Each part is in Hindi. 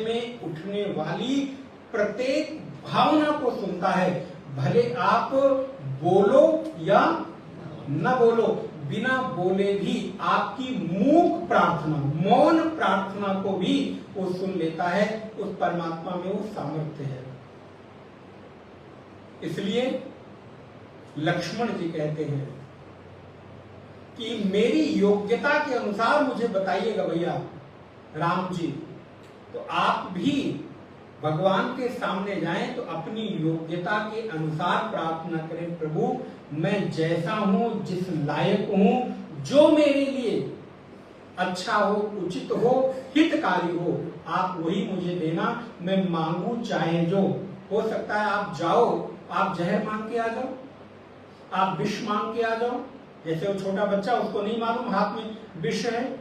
में उठने वाली प्रत्येक भावना को सुनता है। भले आप बोलो या न बोलो, बिना बोले भी आपकी मूक प्रार्थना, मौन प्रार्थना को भी वो सुन लेता है। उस परमात्मा में वो सामर्थ्य है। इसलिए लक्ष्मण जी कहते हैं कि मेरी योग्यता के अनुसार मुझे बताइएगा भैया राम जी, तो आप भी भगवान के सामने जाएं तो अपनी योग्यता के अनुसार प्रार्थना करें। प्रभु मैं जैसा हूं, जिस लायक हूं, जो मेरे लिए अच्छा हो, उचित हो, हितकारी हो, आप वही मुझे देना। मैं मांगू चाहे जो। हो सकता है आप जाओ, आप जहर मांग के आ जाओ, आप विष मांग के आ जाओ। जैसे वो छोटा बच्चा, उसको नहीं मालूम हाथ में विष है,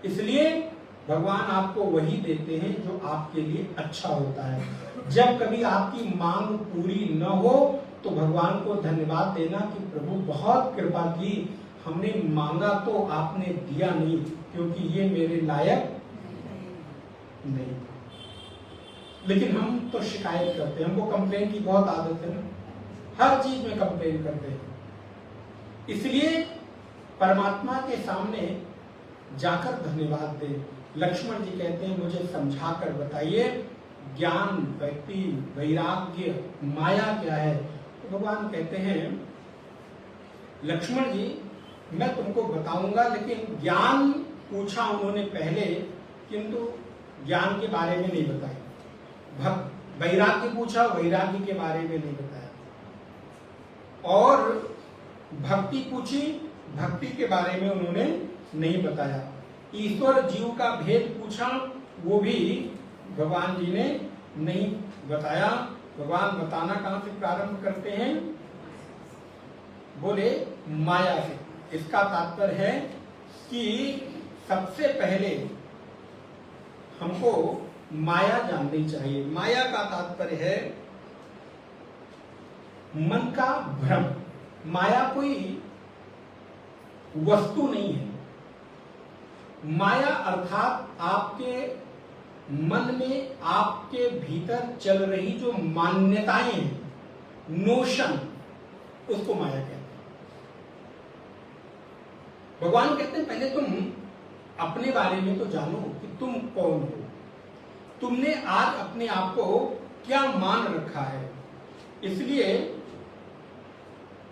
इसलिए भगवान आपको वही देते हैं जो आपके लिए अच्छा होता है। जब कभी आपकी मांग पूरी न हो तो भगवान को धन्यवाद देना कि प्रभु बहुत कृपा की, हमने मांगा तो आपने दिया नहीं, क्योंकि ये मेरे लायक नहीं। लेकिन हम तो शिकायत करते हैं, हमको कंप्लेन की बहुत आदत है ना, हर चीज में कंप्लेन करते हैं। इसलिए परमात्मा के सामने जाकर धन्यवाद दें। लक्ष्मण जी कहते हैं मुझे समझा कर बताइए ज्ञान, भक्ति, वैराग्य, माया क्या है। तो भगवान कहते हैं लक्ष्मण जी मैं तुमको बताऊंगा, लेकिन ज्ञान पूछा उन्होंने पहले, किंतु ज्ञान के बारे में नहीं बताया। वैराग्य पूछा, वैराग्य के बारे में नहीं बताया। और भक्ति पूछी, भक्ति के बारे में उन्होंने नहीं बताया। ईश्वर जीव का भेद पूछा, वो भी भगवान जी ने नहीं बताया। भगवान बताना कहां से प्रारंभ करते हैं? बोले माया से। इसका तात्पर्य है कि सबसे पहले हमको माया जाननी चाहिए। माया का तात्पर्य है मन का भ्रम। माया कोई वस्तु नहीं है। माया अर्थात आपके मन में, आपके भीतर चल रही जो मान्यताएं हैं, नोशन, उसको माया कहते हैं। भगवान कहते हैं पहले तुम अपने बारे में तो जानो कि तुम कौन हो। तुमने आज अपने आप को क्या मान रखा है। इसलिए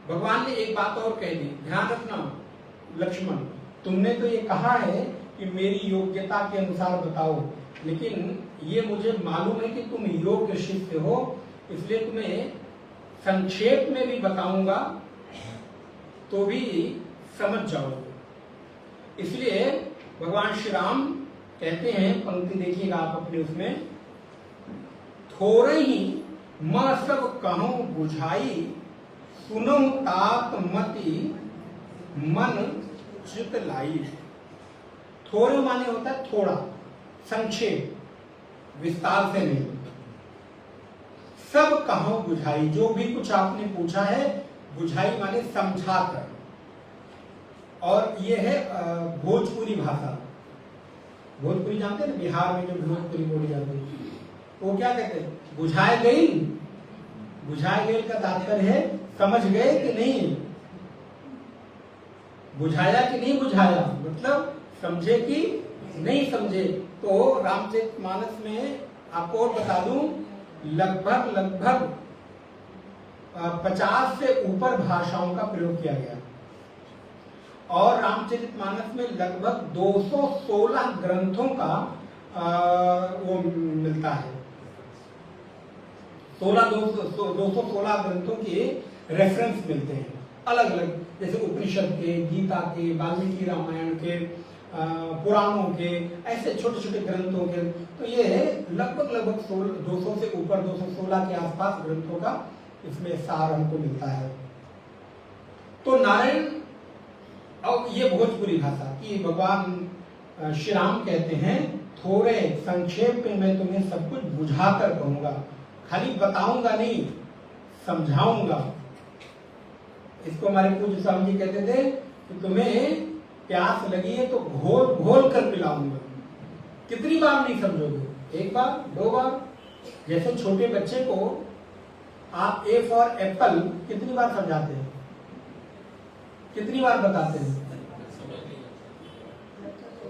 भगवान ने एक बात और कह दी, ध्यान रखना लक्ष्मण, तुमने तो ये कहा है कि मेरी योग्यता के अनुसार बताओ, लेकिन ये मुझे मालूम है कि तुम योग्य शिष्य हो, इसलिए तुम्हें संक्षेप में भी बताऊंगा तो भी समझ जाओगे। इसलिए भगवान श्री राम कहते हैं, पंक्ति देखिएगा आप अपने उसमें, थोड़े ही मैं सब कहूं बुझाई, सुनो तात मति मन चित लाई। थोड़े माने होता है थोड़ा, संक्षेप, विस्तार से नहीं। सब कहो बुझाई, जो भी कुछ आपने पूछा है, बुझाई माने समझा कर। और ये है भोजपुरी भाषा। भोजपुरी जानते हैं, बिहार में जो भोजपुरी बोली जाती है, वो क्या कहते हैं? बुझाए गई। बुझाए गई का तात्पर्य है समझ गए कि नहीं, बुझाया कि नहीं बुझाया, मतलब समझे कि नहीं समझे। तो रामचरितमानस में आपको और बता दूं, लगभग 50 से ऊपर भाषाओं का प्रयोग किया गया। और रामचरितमानस में लगभग 216 ग्रंथों का वो मिलता है। 216 ग्रंथों के रेफरेंस मिलते हैं अलग अलग, जैसे उपनिषद के, गीता के, वाल्मीकि रामायण के, पुराणों के, ऐसे छोटे छोटे ग्रंथों के। तो ये लगभग 200 से ऊपर, 216 के आसपास ग्रंथों का इसमें सार हमको मिलता है। तो नारायण, और ये भोजपुरी भाषा की भगवान श्री राम कहते हैं थोड़े संक्षेप में मैं तुम्हें सब कुछ बुझाकर कहूंगा, खाली बताऊंगा नहीं, समझाऊंगा। इसको हमारे पूज्य स्वामी जी कहते थे कि तुम्हें प्यास लगी है तो घोल घोल कर पिलाऊंगा। कितनी बार नहीं समझोगे? एक बार, दो बार? जैसे छोटे बच्चे को आप ए फॉर एप्पल कितनी बार समझाते हैं, कितनी बार बताते हैं?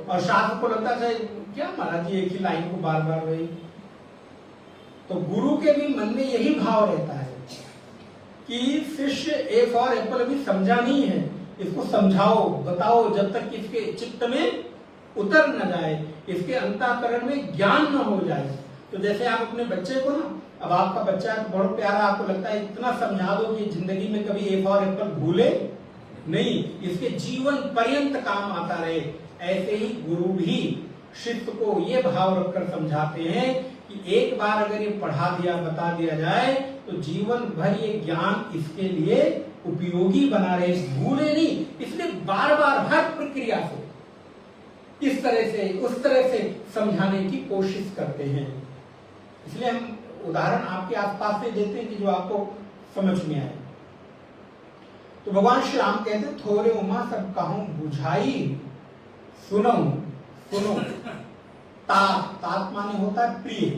और शास्त्र को लगता है क्या महाराज जी एक ही लाइन को बार बार वही। तो गुरु के भी मन में यही भाव रहता है कि शिष्य ए फॉर एप्पल अभी समझा नहीं है, इसको समझाओ, बताओ, जब तक इसके चित्त में उतर न जाए, इसके अंतःकरण में ज्ञान न हो जाए। तो जैसे आप अपने बच्चे को ना, अब आपका बच्चा बहुत प्यारा, आपको लगता है इतना समझा दो कि जिंदगी में कभी ए फॉर एप्पल भूले नहीं, इसके जीवन पर्यंत काम आता रहे। ऐसे ही गुरु भी शिष्य को ये भाव रखकर समझाते हैं कि एक बार अगर ये पढ़ा दिया, बता दिया जाए तो जीवन भर ये ज्ञान इसके लिए उपयोगी बना रहे, भूले नहीं। इसलिए बार बार हर प्रक्रिया से इस तरह से उस तरह से समझाने की कोशिश करते हैं। इसलिए हम उदाहरण आपके आसपास से देते हैं कि जो आपको समझ में आए। तो भगवान श्री राम कहते हैं, थोरे उमा सब कहूं बुझाई, सुनो सुनो। तात, तात माने होता है प्रिय।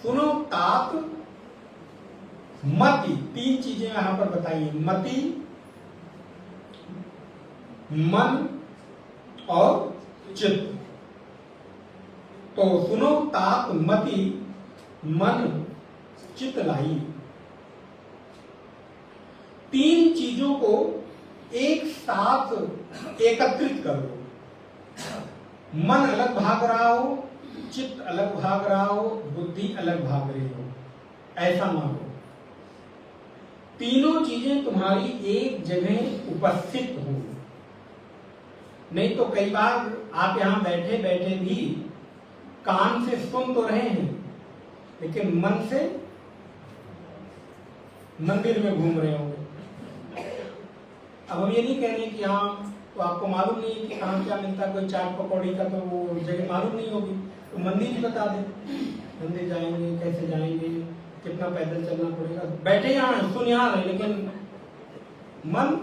सुनो तात मति, तीन चीजें यहां पर बताइए, मति, मन और चित्त। तो सुनो तात मति मन चित्त लाई। तीन चीजों को एक साथ एकत्रित कर लो। मन अलग भाग रहा हो, चित्त अलग भाग रहा हो, बुद्धि अलग भाग रही हो, ऐसा ना हो। तीनों चीजें तुम्हारी एक जगह उपस्थित हो। नहीं तो कई बार आप यहां बैठे बैठे भी कान से सुन तो रहे हैं, लेकिन मन से मंदिर में घूम रहे होंगे। अब हम ये नहीं कह रहे कि हाँ, तो आपको मालूम नहीं है कि कहाँ क्या मिलता है, कोई चाट पकौड़ी का तो वो जगह मालूम नहीं होगी, तो मंदिर ही बता दे, मंदिर जाएंगे, कैसे जाएंगे, कितना पैदल चलना पड़ेगा। बैठे यहाँ सुन यहाँ रहे, लेकिन मन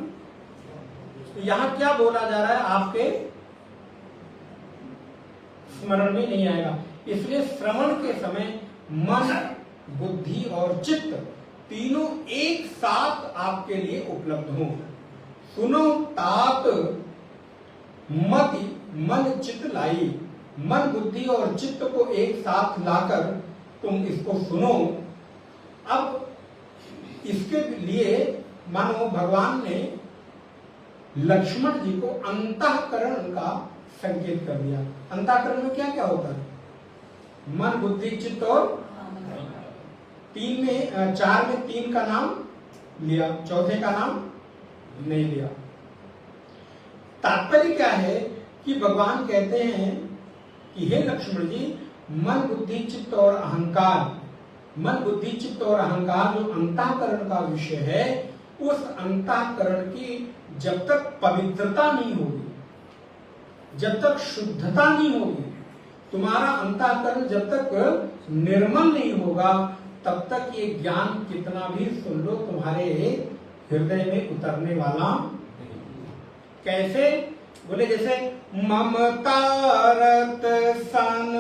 यहाँ क्या बोला जा रहा है आपके स्मरण में नहीं आएगा। इसलिए श्रवण के समय मन, बुद्धि और चित्त तीनों एक साथ आपके लिए उपलब्ध हो। सुनो तात मति मन चित्त लाई। मन, बुद्धि और चित्त को एक साथ लाकर तुम इसको सुनो। अब इसके लिए मानो भगवान ने लक्ष्मण जी को अंतःकरण का संकेत कर दिया। अंतःकरण में क्या क्या होता है? मन, बुद्धि, चित्त और तीन में, चार में तीन का नाम लिया, चौथे का नाम नहीं लिया। तात्पर्य क्या है कि भगवान कहते हैं कि हे लक्ष्मण जी, मन, बुद्धि, चित्त और अहंकार, मन, बुद्धि, चित्त और अहंकार जो अंतःकरण का विषय है, उस अंतःकरण की जब तक पवित्रता नहीं होगी, जब तक शुद्धता नहीं होगी, तुम्हारा अंतःकरण जब तक निर्मल नहीं होगा, तब तक ये ज्ञान कितना भी सुन लो तुम्हारे हृदय में उतरने वाला। कैसे? बोले जैसे ममता रत सन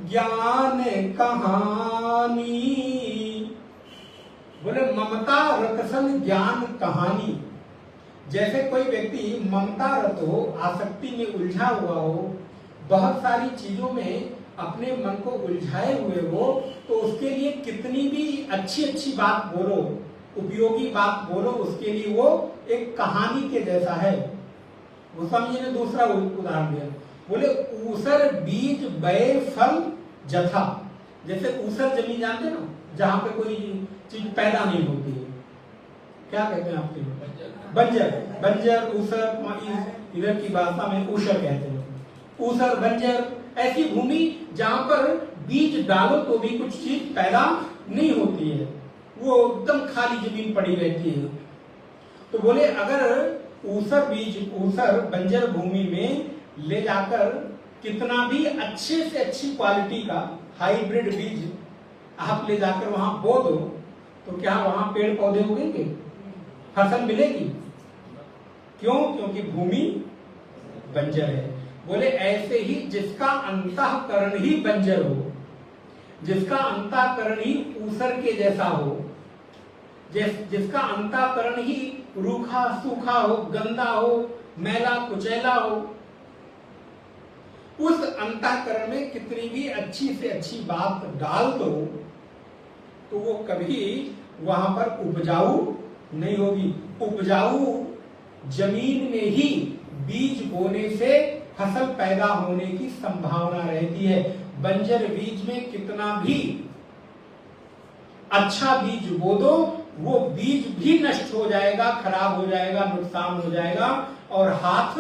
ज्ञान कहानी। बोले ममता रत सन ज्ञान कहानी। जैसे कोई व्यक्ति ममता रत हो, आसक्ति में उलझा हुआ हो, बहुत सारी चीजों में अपने मन को उलझाए हुए हो, तो उसके लिए कितनी भी अच्छी अच्छी बात बोलो, उपयोगी बात बोलो, उसके लिए वो एक कहानी के जैसा है। वो समझिए ने दूसरा उदाहरण दिया, बोले ऊसर बीज बय फल जथा। जैसे ऊसर जमीन जानते ना, जहां पे कोई चीज पैदा नहीं होती है, क्या कहते हैं आपके? बंजर। बंजर, ऊसर, इधर की भाषा में ऊसर कहते हैं। ऊसर, बंजर, ऐसी भूमि जहां पर बीज डालो तो भी कुछ चीज पैदा नहीं होती है, वो एकदम खाली जमीन पड़ी रहती है। तो बोले अगर ऊसर बीज, ऊसर बंजर भूमि में ले जाकर कितना भी अच्छे से अच्छी क्वालिटी का हाइब्रिड बीज आप ले जाकर वहां बो दो, तो क्या वहां पेड़ पौधे उगेंगे? फसल मिलेगी? क्यों? क्योंकि भूमि बंजर है। बोले ऐसे ही जिसका अंतःकरण ही बंजर हो, जिसका अंतःकरण ही ऊसर के जैसा हो, जिसका अंतःकरण ही रूखा सूखा हो, गंदा हो, मैला कुचैला हो, उस अंतःकरण में कितनी भी अच्छी से अच्छी बात डाल दो तो वो कभी वहां पर उपजाऊ नहीं होगी। उपजाऊ जमीन में ही बीज बोने से फसल पैदा होने की संभावना रहती है। बंजर बीज में कितना भी अच्छा बीज बो दो, वो बीज भी नष्ट हो जाएगा, खराब हो जाएगा, नुकसान हो जाएगा और हाथ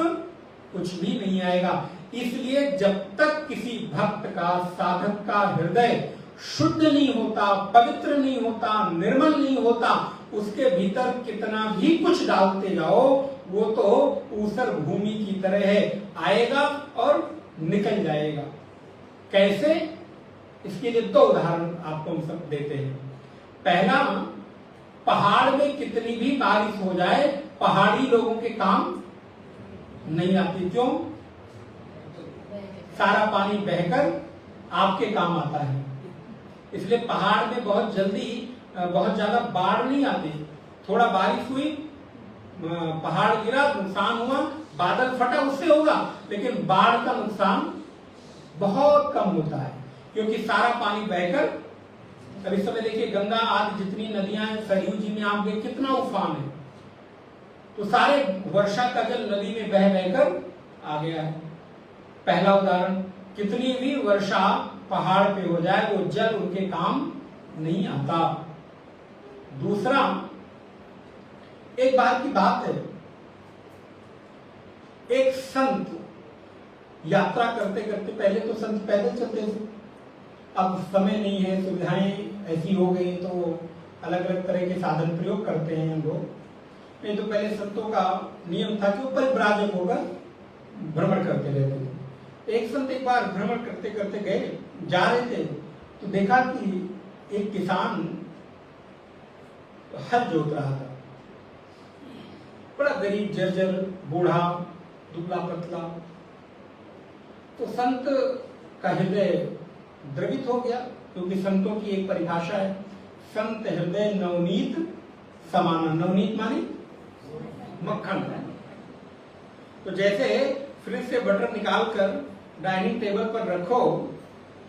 कुछ भी नहीं आएगा। इसलिए जब तक किसी भक्त का, साधक का हृदय शुद्ध नहीं होता, पवित्र नहीं होता, निर्मल नहीं होता, उसके भीतर कितना भी कुछ डालते जाओ वो तो ऊसर भूमि की तरह है, आएगा और निकल जाएगा। कैसे? इसके लिए दो उदाहरण आपको हम सब देते हैं। पहला, पहाड़ में कितनी भी बारिश हो जाए पहाड़ी लोगों के काम नहीं आती। क्यों? सारा पानी बहकर आपके काम आता है। इसलिए पहाड़ में बहुत जल्दी बहुत ज्यादा बाढ़ नहीं आती। थोड़ा बारिश हुई, पहाड़ गिरा, नुकसान हुआ, बादल फटा, उससे होगा, लेकिन बाढ़ का नुकसान बहुत कम होता है क्योंकि सारा पानी बहकर, अब इस समय देखिए गंगा आदि जितनी नदियां हैं, सरयू जी में आप गए कितना उफान है, तो सारे वर्षा का जल नदी में बह बहकर आ गया है। पहला उदाहरण, कितनी भी वर्षा पहाड़ पे हो जाए वो जल उनके काम नहीं आता। दूसरा, एक बार की बात है, एक संत यात्रा करते करते, पहले तो संत पैदल चलते थे, अब समय नहीं है, सुविधाएं ऐसी हो गई तो अलग अलग तरह के साधन प्रयोग करते हैं हम लोग। नहीं तो पहले संतों का नियम था कि वो परिव्राजक होकर भ्रमण करते रहते थे। एक संत एक बार भ्रमण करते करते गए, जा रहे थे तो देखा कि एक किसान हल जोत रहा था, बड़ा गरीब, जर्जर, बूढ़ा, दुबला पतला। तो संत का हृदय द्रवित हो गया, क्योंकि संतों की एक परिभाषा है, संत हृदय नवनीत समाना। नवनीत माने मक्खन। तो जैसे फ्रिज से बटर निकालकर डाइनिंग टेबल पर रखो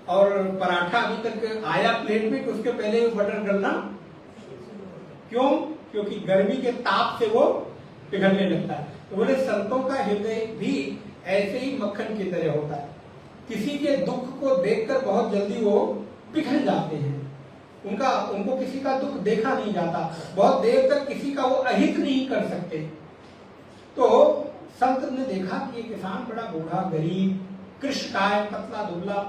और पराठा अभी तक आया प्लेट में, तो उसके पहले वो बटर गलना, क्यों? क्योंकि गर्मी के ताप से वो पिघलने लगता है। तो बोले संतों का हृदय भी ऐसे ही मक्खन की तरह होता है। किसी के दुख को देखकर बहुत जल्दी वो पिघल जाते हैं, उनको किसी का दुख देखा नहीं जाता, बहुत देर तक किसी का वो अहित नहीं कर सकते। तो संत ने देखा कि ये किसान बड़ा बूढ़ा, गरीब, कृष्णकाय, पतला दुबला,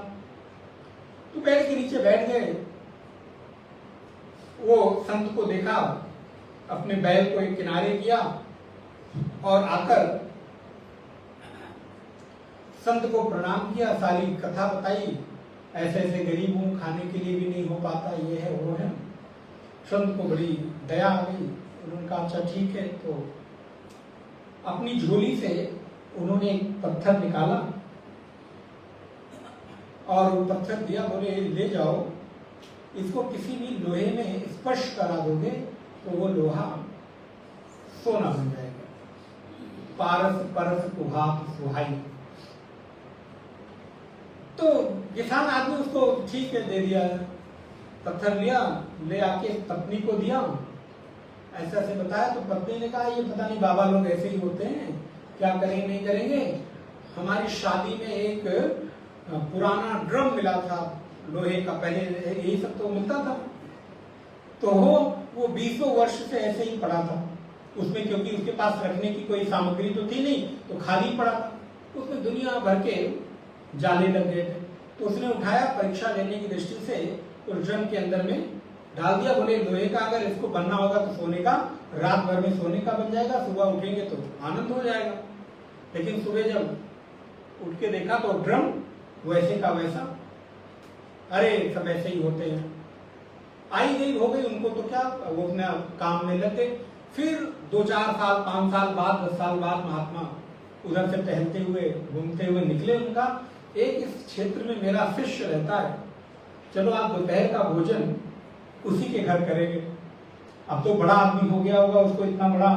तो पेड़ के नीचे बैठ गए। वो संत को देखा, अपने बैल को एक किनारे किया और आकर संत को प्रणाम किया, सारी कथा बताई, ऐसे ऐसे गरीब हूं, खाने के लिए भी नहीं हो पाता, ये है वो है। संत को बड़ी दया आ गई, उन्होंने कहा अच्छा ठीक है। तो अपनी झोली से उन्होंने एक पत्थर निकाला और वो पत्थर दिया, बोले ले जाओ, इसको किसी भी लोहे में स्पर्श करा दोगे तो वो लोहा सोना बन जाएगा। पारस परस कुभात सुहाई। तो किसान आदमी उसको ठीक है दे दिया, पत्थर लिया, ले आके पत्नी को दिया, ऐसा ऐसे बताया। तो पत्नी ने कहा ये पता नहीं बाबा लोग ऐसे ही होते हैं, क्या करेंगे नहीं करेंगे। हमारी शादी में एक पुराना ड्रम मिला था लोहे का, पहले यही सब तो मिलता था, तो वो 20 वर्ष से ऐसे ही पड़ा था उसमें, क्योंकि उसके पास रखने की कोई सामग्री तो थी नहीं, तो खाली पड़ा था। उसमें दुनिया भर के जाले लग गए थे। तो उसने उठाया, परीक्षा लेने की दृष्टि से उस ड्रम के अंदर में डाल दिया। बोले लोहे का अगर इसको बनना होगा तो सोने का, रात भर में सोने का बन जाएगा, सुबह उठेंगे तो आनंद हो जाएगा। लेकिन सुबह जब उठ के देखा तो ड्रम वैसे का वैसा, अरे सब ऐसे ही होते हैं। आई गई हो गई, उनको तो क्या, वो अपने काम में लगे। फिर 2-4 साल, 5 साल बाद, 10 साल बाद महात्मा उधर से टहलते हुए घूमते हुए निकले। उनका एक इस क्षेत्र में मेरा शिष्य रहता है, चलो आप दोपहर का भोजन उसी के घर करेंगे। अब तो बड़ा आदमी हो गया होगा, उसको इतना बड़ा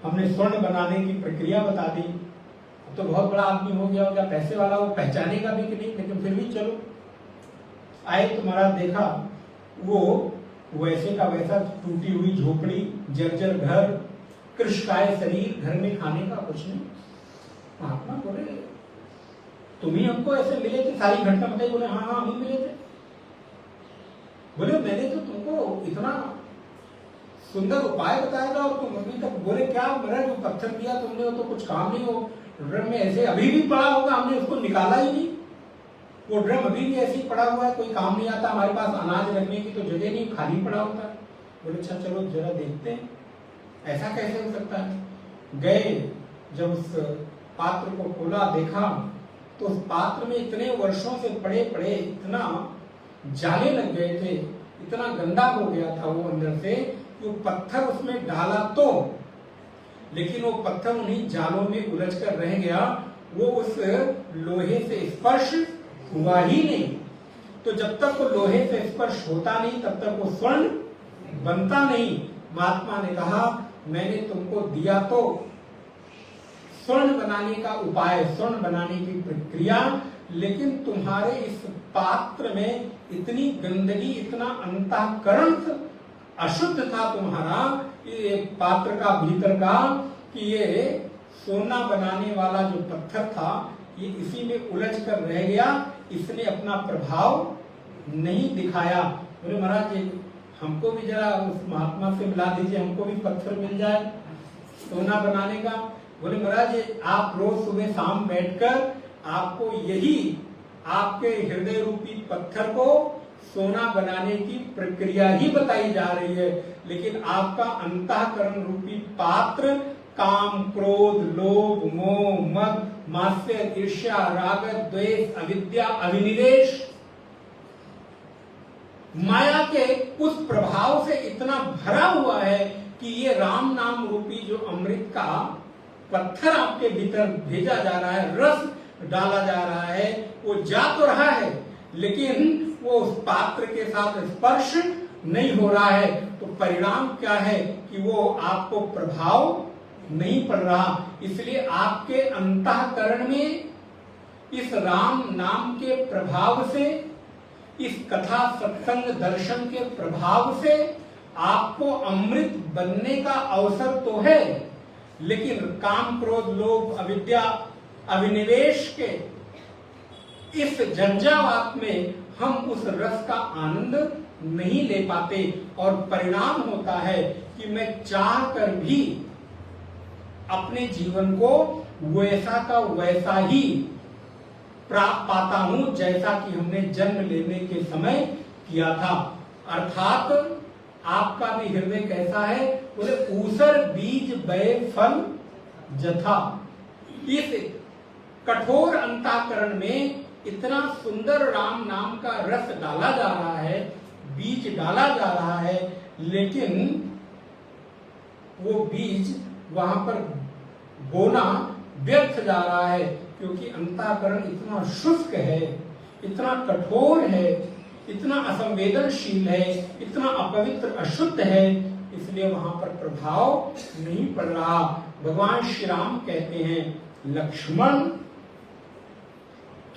हमने स्वर्ण बनाने की प्रक्रिया बता दी, अब तो बहुत बड़ा आदमी हो गया होगा, पैसे वाला, वो पहचानेगा भी कि नहीं, लेकिन फिर भी चलो आए। तो महाराज देखा वो वैसे का वैसा टूटी हुई झोपड़ी, जर्जर घर, कृशकाय शरीर, घर में खाने का कुछ नहीं। महात्मा बोले तुम ही हमको ऐसे मिले थे, सारी घटना बताई। बोले हाँ हाँ हम ही मिले थे। बोले मैंने तो तुमको इतना सुंदर उपाय बताया था और तुम अभी तक। बोले क्या मेरा जो पत्थर दिया तुमने वो तो कुछ काम नहीं हो, ड्रम में ऐसे अभी भी पड़ा होगा, हमने उसको निकाला ही नहीं, वो ड्रम अभी भी ऐसे ही पड़ा हुआ है, कोई काम नहीं आता, हमारे पास अनाज रखने की तो जगह नहीं, खाली पड़ा होता है। बोले अच्छा चलो जरा देखते हैं ऐसा कैसे हो सकता है। गए, जब उस पात्र को खोला देखा तो उस पात्र में इतने वर्षों से पड़े पड़े इतना जाले लग गए थे, इतना गंदा हो गया था वो अंदर से, वो पत्थर उसमें डाला तो, लेकिन वो पत्थर उन्हीं जालों में उलझ कर रह गया, वो उस लोहे से स्पर्श हुआ ही नहीं। तो जब तक वो लोहे से स्पर्श होता नहीं तब तक वो स्वर्ण बनता नहीं। महात्मा ने कहा मैंने तुमको दिया तो स्वर्ण बनाने का उपाय, स्वर्ण बनाने की प्रक्रिया, लेकिन तुम्हारे इस पात्र में इतनी गंदगी, इतना अंतःकरण अशुद्ध था तुम्हारा, ये पात्र का भीतर का, कि ये सोना बनाने वाला जो पत्थर था ये इसी में उलझ कर रह गया, इसने अपना प्रभाव नहीं दिखाया। बोले महाराज हमको भी जरा उस महात्मा से मिला दीजिए, हमको भी पत्थर मिल जाए सोना बनाने का। बोले महाराज आप रोज सुबह शाम बैठकर आपको यही आपके हृदय रूपी पत्थर को सोना बनाने की प्रक्रिया ही बताई जा रही है, लेकिन आपका अंतःकरण रूपी पात्र काम, क्रोध, लोभ, मोह, मद, मात्सर्य, ईर्ष्या, राग, द्वेष, अविद्या, अभिनिवेश, माया के उस प्रभाव से इतना भरा हुआ है कि ये राम नाम रूपी जो अमृत का पत्थर आपके भीतर भेजा जा रहा है, रस डाला जा रहा है, वो जा तो रहा है लेकिन वो उस पात्र के साथ स्पर्श नहीं हो रहा है। तो परिणाम क्या है कि वो आपको प्रभाव नहीं पड़ रहा। इसलिए आपके अंतःकरण में इस राम नाम के प्रभाव से, इस कथा सत्संग दर्शन के प्रभाव से आपको अमृत बनने का अवसर तो है, लेकिन काम, क्रोध, लोभ, अविद्या, अभिनिवेश के इस झंझावात में हम उस रस का आनंद नहीं ले पाते, और परिणाम होता है कि मैं चाह कर भी अपने जीवन को वैसा का वैसा ही प्राप्त पाता हूं जैसा कि हमने जन्म लेने के समय किया था। अर्थात आपका भी हृदय कैसा है, बोले ऊसर बीज बय फल जथा। इस कठोर अंतःकरण में इतना सुंदर राम नाम का रस डाला जा रहा है, बीज डाला जा रहा है, लेकिन वो बीज वहां पर बोना व्यर्थ जा रहा है, क्योंकि अंतःकरण इतना शुष्क है, इतना कठोर है, इतना असंवेदनशील है, इतना अपवित्र अशुद्ध है, इसलिए वहां पर प्रभाव नहीं पड़ रहा। भगवान श्री राम कहते हैं लक्ष्मण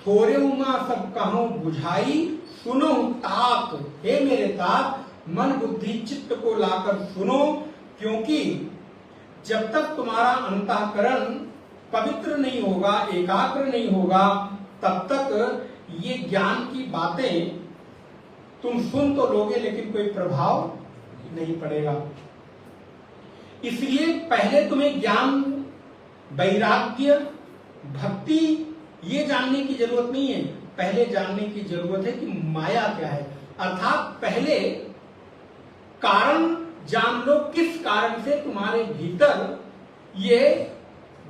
थोरे उमा सब कहूं बुझाई सुनो तात। हे मेरे तात, मन बुद्धि चित्त को लाकर सुनो, क्योंकि जब तक तुम्हारा अंतःकरण पवित्र नहीं होगा, एकाग्र नहीं होगा, तब तक ये ज्ञान की बातें तुम सुन तो लोगे लेकिन कोई प्रभाव नहीं पड़ेगा। इसलिए पहले तुम्हें ज्ञान, वैराग्य, भक्ति ये जानने की जरूरत नहीं है, पहले जानने की जरूरत है कि माया क्या है। अर्थात पहले कारण जान लो, किस कारण से तुम्हारे भीतर ये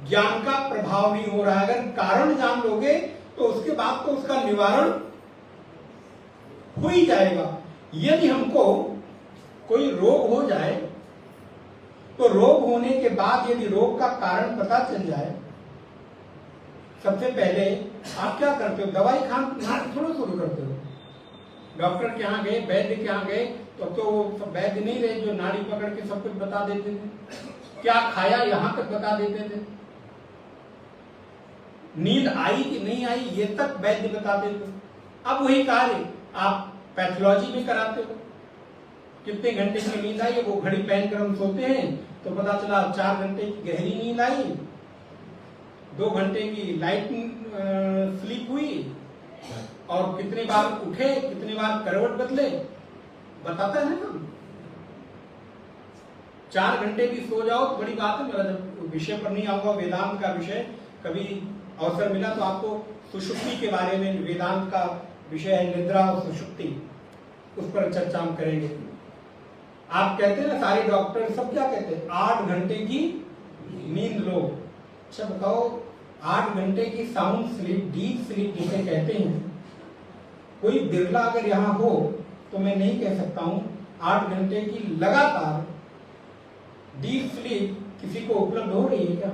ज्ञान का प्रभाव नहीं हो रहा है। अगर कारण जान लोगे तो उसके बाद तो उसका निवारण हो ही जाएगा। यदि हमको कोई रोग हो जाए तो रोग होने के बाद यदि रोग का कारण पता चल जाए सबसे पहले आप क्या करते हो, दवाई खाना थोड़ा शुरू करते हो। डॉक्टर के यहाँ गए, वैद्य के यहाँ गए, तो वो सब वैद्य नहीं रहे जो नाड़ी पकड़ के सब कुछ बता देते थे, क्या खाया यहाँ तक बता देते थे, नींद आई कि नहीं आई ये तक वैद्य बताते थे। अब वही कार्य आप पैथोलॉजी में कराते हो, कितने घंटे की नींद आई, वो घड़ी पहन कर हम सोते हैं तो पता चला 4 घंटे की गहरी नींद आई, 2 घंटे की लाइट स्लीप हुई, और कितनी बार उठे, कितनी बार करवट बदले, बताता है ना। 4 घंटे भी सो जाओ तो बड़ी बात है। मेरा जब विषय पर नहीं आऊंगा, वेदांत का विषय, कभी अवसर मिला तो आपको सुषुप्ति के बारे में, वेदांत का विषय है निद्रा और सुषुप्ति, उस पर चर्चा हम करेंगे। आप कहते हैं ना, सारे डॉक्टर सब क्या कहते हैं, 8 घंटे की नींद लो। अच्छा बताओ, 8 घंटे की साउंड स्लीप, डीप स्लीप जिसे कहते हैं, कोई बिरला अगर यहाँ हो तो मैं नहीं कह सकता हूं 8 घंटे की लगातार डीप स्लीप किसी को उपलब्ध हो रही है क्या?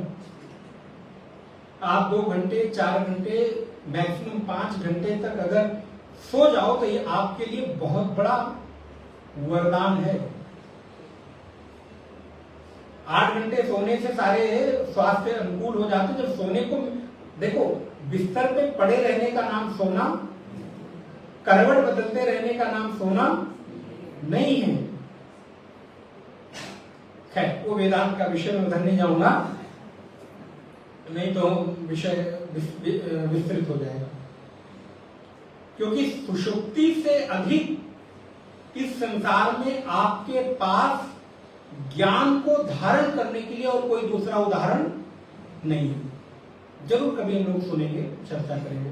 आप 2 घंटे, 4 घंटे, मैक्सिमम 5 घंटे तक अगर सो जाओ तो ये आपके लिए बहुत बड़ा वरदान है। 8 घंटे सोने से सारे स्वास्थ्य अनुकूल हो जाते। जब सोने को देखो, बिस्तर पे पड़े रहने का नाम सोना, करवट बदलते रहने का नाम सोना नहीं है। खैर, वो वेदांत का विषय में उधर नहीं जाऊंगा, नहीं तो विषय विस्तृत हो जाएगा। क्योंकि सुषुप्ति से अधिक इस संसार में आपके पास ज्ञान को धारण करने के लिए और कोई दूसरा उदाहरण नहीं है। जरूर कभी हम लोग सुनेंगे, चर्चा करेंगे।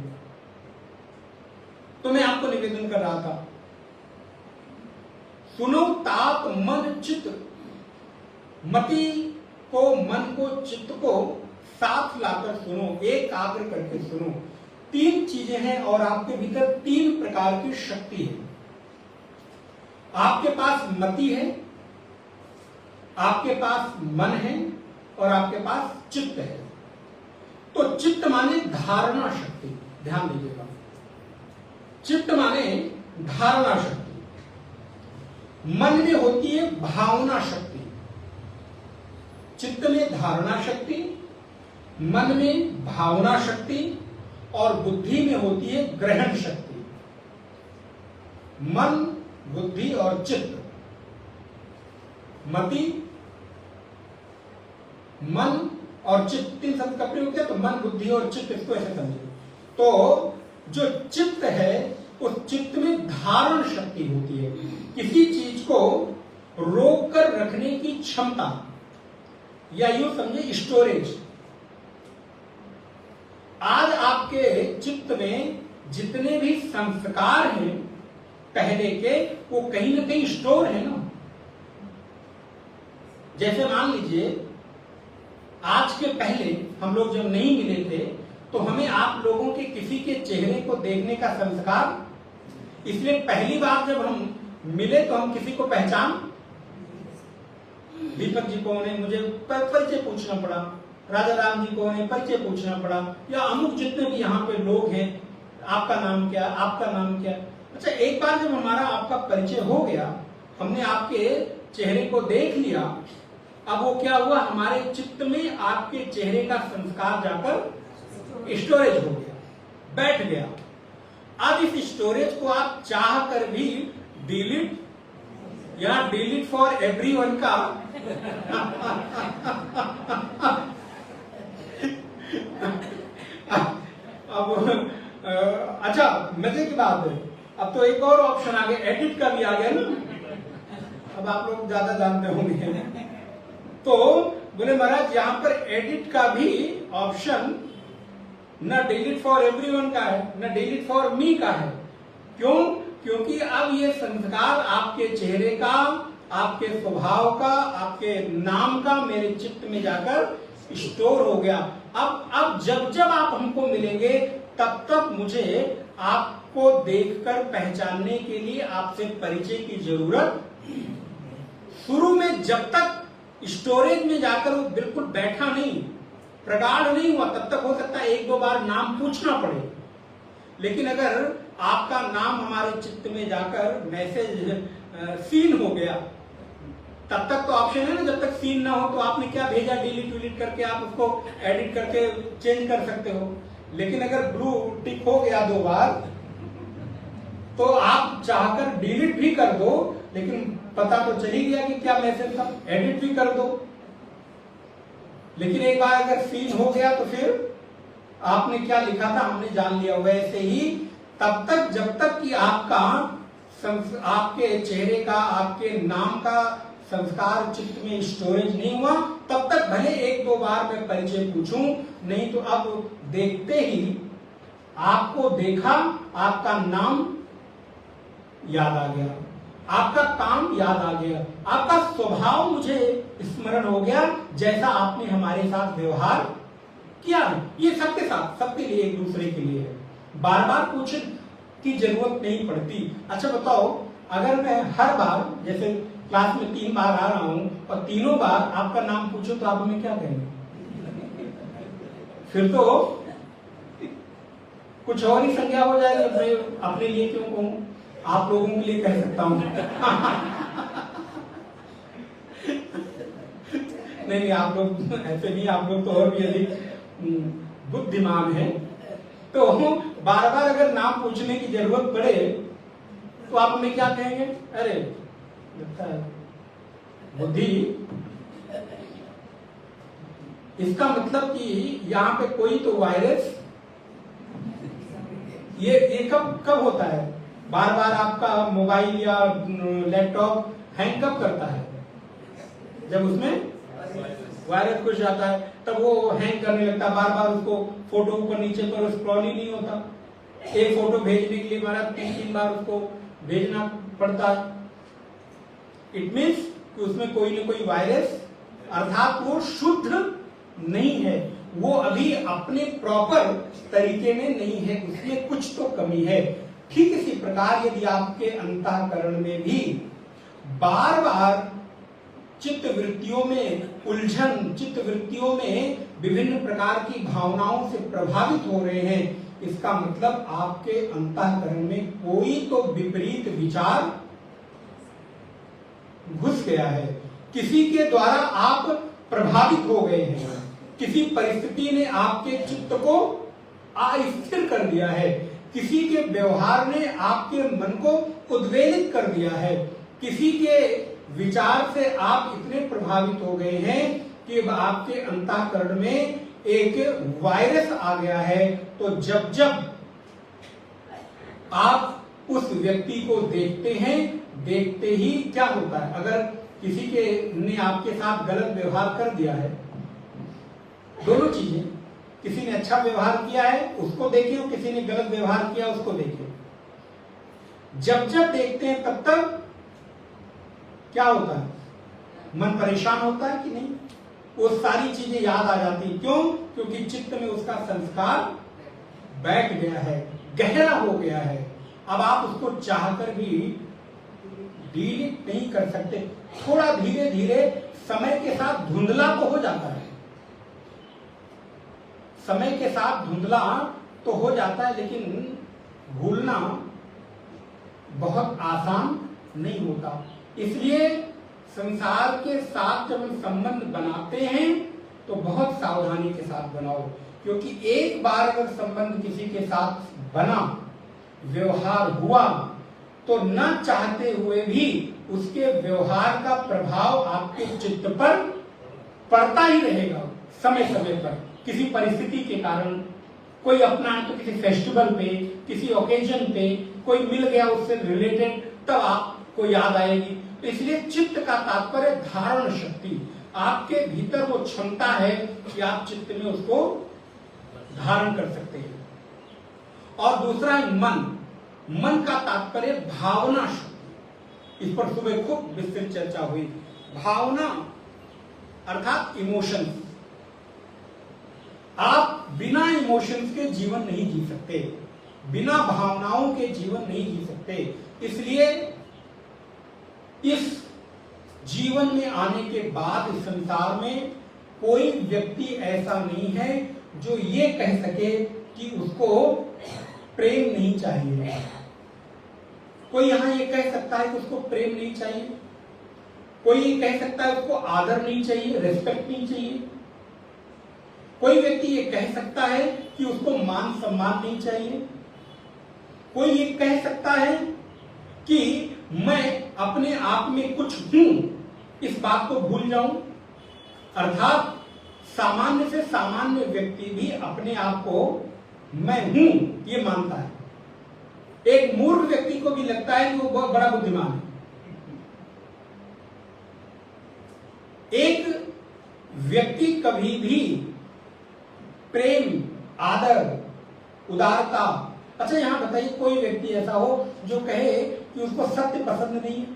तो मैं आपको निवेदन कर रहा था, सुनो ताप मन चित्त, मति को, मन को, चित्त को साथ लाकर सुनो, एकाग्र करके सुनो। 3 चीजें हैं और आपके भीतर 3 प्रकार की शक्ति है। आपके पास मति है, आपके पास मन है और आपके पास चित्त है। तो चित्त माने धारणा शक्ति, ध्यान दीजिएगा। चित्त माने धारणा शक्ति, मन में होती है भावना शक्ति। चित्त में धारणा शक्ति, मन में भावना शक्ति और बुद्धि में होती है ग्रहण शक्ति। मन, बुद्धि और चित्त, मति, मन और चित्त, 3 शब्द का प्रयोग किया तो मन, बुद्धि और चित्त, इसको ऐसे समझिए। तो जो चित्त है, उस चित्त में धारण शक्ति होती है, किसी चीज को रोक कर रखने की क्षमता, या यूं समझिए स्टोरेज। आज आपके चित्त में जितने भी संस्कार हैं पहले के, वो कहीं ना कहीं स्टोर है ना। जैसे मान लीजिए, आज के पहले हम लोग जब नहीं मिले थे तो हमें आप लोगों के किसी के चेहरे को देखने का संस्कार, इसलिए पहली बार जब हम मिले तो हम किसी को पहचान, दीपक जी कौन है, मुझे परिचय पूछना पड़ा, राजा राम जी कौन है, परिचय पूछना पड़ा, या अमुक जितने भी यहाँ पे लोग हैं, आपका नाम क्या, आपका नाम क्या। अच्छा, एक बार जब हमारा आपका परिचय हो गया, हमने आपके चेहरे को देख लिया, अब वो क्या हुआ, हमारे चित्त में आपके चेहरे का संस्कार जाकर स्टोरेज हो गया, बैठ गया। अब इस स्टोरेज को आप चाह कर भी डिलीट या डिलीट फॉर एवरीवन का अब अच्छा, मजे की बात है, अब तो एक और ऑप्शन आ गया, एडिट का भी आ गया ना। अब आप लोग ज्यादा जानते होंगे। तो बोले महाराज, यहां पर एडिट का भी ऑप्शन न डिलीट फॉर एवरीवन का है, न डिलीट फॉर मी का है। क्यों? क्योंकि अब ये संस्कार आपके चेहरे का, आपके स्वभाव का, आपके नाम का मेरे चित्त में जाकर स्टोर हो गया। अब जब जब आप हमको मिलेंगे, तब तक मुझे आपको देखकर पहचानने के लिए आपसे परिचय की जरूरत। शुरू में जब तक स्टोरेज में जाकर वो बिल्कुल बैठा नहीं, प्रगाढ़ नहीं हुआ तब तक हो सकता है 1-2 बार नाम पूछना पड़े, लेकिन अगर आपका नाम हमारे चित्त में जाकर मैसेज सीन हो गया, तब तक तो ऑप्शन है ना, जब तक सीन ना हो तो आपने क्या भेजा, डिलीट करके आप उसको एडिट करके चेंज कर सकते हो। लेकिन अगर ब्लू टिक हो गया 2 बार तो आप चाहकर डिलीट भी कर दो, लेकिन पता तो चल ही गया कि क्या मैसेज था, एडिट भी कर दो। लेकिन एक बार अगर सीन हो गया तो फिर आपने क्या लिखा था हमने जान लिया। वैसे ही तब तक जब तक कि आपके चेहरे का, आपके नाम का संस्कार चित्त में स्टोरेज नहीं हुआ, तब तक भले 1-2 बार मैं परिचय पूछूं, नहीं तो अब देखते ही आपको देखा, आपका नाम याद आ गया, आपका काम याद आ गया, आपका स्वभाव मुझे स्मरण हो गया, जैसा आपने हमारे साथ व्यवहार किया है। ये सबके साथ, सबके लिए, एक दूसरे के लिए है, बार बार पूछने की जरूरत नहीं पड़ती। अच्छा बताओ, अगर मैं हर बार जैसे क्लास में 3 बार आ रहा हूं और तीनों बार आपका नाम पूछो तो आप हमें क्या कहेंगे? फिर तो कुछ और ही संज्ञा हो जाएगी। मैं अपने लिए क्यों कहूं, आप लोगों के लिए कह सकता हूं। नहीं, आप लोग ऐसे नहीं, आप लोग तो और भी अधिक बुद्धिमान हैं। तो बार बार अगर नाम पूछने की जरूरत पड़े तो आप हमें क्या कहेंगे? अरे बुद्धि, इसका मतलब कि यहाँ पे कोई तो वायरस, ये कब होता है? बार बार आपका मोबाइल या लैपटॉप हैंग कब करता है? जब उसमें वायरस घुस जाता है, तब वो हैंग करने लगता है, बार बार उसको फोटो ऊपर नीचे पर स्क्रॉल ही नहीं होता। एक फोटो भेजने के लिए हमारा 3-3 बार उसको भेजना पड़ता है। इट मीन्स कि उसमें कोई ना कोई वायरस, अर्थात वो शुद्ध नहीं है, वो अभी अपने प्रॉपर तरीके में नहीं है, उसमें कुछ तो कमी है। ठीक इसी प्रकार यदि आपके अंतःकरण में भी बार बार चित्त वृत्तियों में उलझन, चित्त वृत्तियों में विभिन्न प्रकार की भावनाओं से प्रभावित हो रहे हैं, इसका मतलब आपके अंतःकरण में कोई तो विपरीत विचार घुस गया है। किसी के द्वारा आप प्रभावित हो गए हैं, किसी परिस्थिति ने आपके चित्त को अस्थिर कर दिया है, किसी के व्यवहार ने आपके मन को उद्वेलित कर दिया है, किसी के विचार से आप इतने प्रभावित हो गए हैं कि आपके अंतःकरण में एक वायरस आ गया है। तो जब जब आप उस व्यक्ति को देखते हैं, देखते ही क्या होता है, अगर किसी के ने आपके साथ गलत व्यवहार कर दिया है, दोनों चीजें, किसी ने अच्छा व्यवहार किया है उसको देखिए और किसी ने गलत व्यवहार किया उसको देखिए, जब जब देखते हैं तब तक क्या होता है? मन परेशान होता है कि नहीं? वो सारी चीजें याद आ जाती। क्यों? क्योंकि चित्त में उसका संस्कार बैठ गया है, गहरा हो गया है। अब आप उसको चाहकर भी डिलीट नहीं कर सकते। थोड़ा धीरे धीरे समय के साथ धुंधला तो हो जाता है, समय के साथ धुंधला तो हो जाता है, लेकिन भूलना बहुत आसान नहीं होता। इसलिए संसार के साथ जब हम संबंध बनाते हैं तो बहुत सावधानी के साथ बनाओ, क्योंकि एक बार अगर संबंध किसी के साथ बना, व्यवहार हुआ, तो न चाहते हुए भी उसके व्यवहार का प्रभाव आपके चित्त पर पड़ता ही रहेगा। समय समय पर किसी परिस्थिति के कारण, कोई अपना है तो किसी फेस्टिवल पे, किसी ओकेजन पे कोई मिल गया उससे रिलेटेड, तब आपको याद आएगी। तो इसलिए चित्त का तात्पर्य धारण शक्ति, आपके भीतर वो क्षमता है कि आप चित्त में उसको धारण कर सकते हैं। और दूसरा है मन। मन का तात्पर्य भावना शक्ति, इस पर सुबह खूब विस्तृत चर्चा हुई। भावना अर्थात इमोशंस। आप बिना इमोशंस के जीवन नहीं जी सकते, बिना भावनाओं के जीवन नहीं जी सकते। इसलिए इस जीवन में आने के बाद, इस संसार में कोई व्यक्ति ऐसा नहीं है जो ये कह सके कि उसको प्रेम नहीं चाहिए। कोई यहां ये कह सकता है कि उसको प्रेम नहीं चाहिए? कोई ये कह सकता है उसको आदर नहीं चाहिए, रेस्पेक्ट नहीं चाहिए? कोई व्यक्ति ये कह सकता है कि उसको मान सम्मान नहीं चाहिए? कोई ये कह सकता है कि मैं अपने आप में कुछ हूं, इस बात को भूल जाऊं? अर्थात सामान्य से सामान्य व्यक्ति भी अपने आप को मैं हूं ये मानता है। एक मूर्ख व्यक्ति को भी लगता है कि वो बहुत बड़ा बुद्धिमान है। एक व्यक्ति कभी भी प्रेम, आदर, उदारता, अच्छा यहां बताइए कोई व्यक्ति ऐसा हो जो कहे कि उसको सत्य पसंद नहीं है?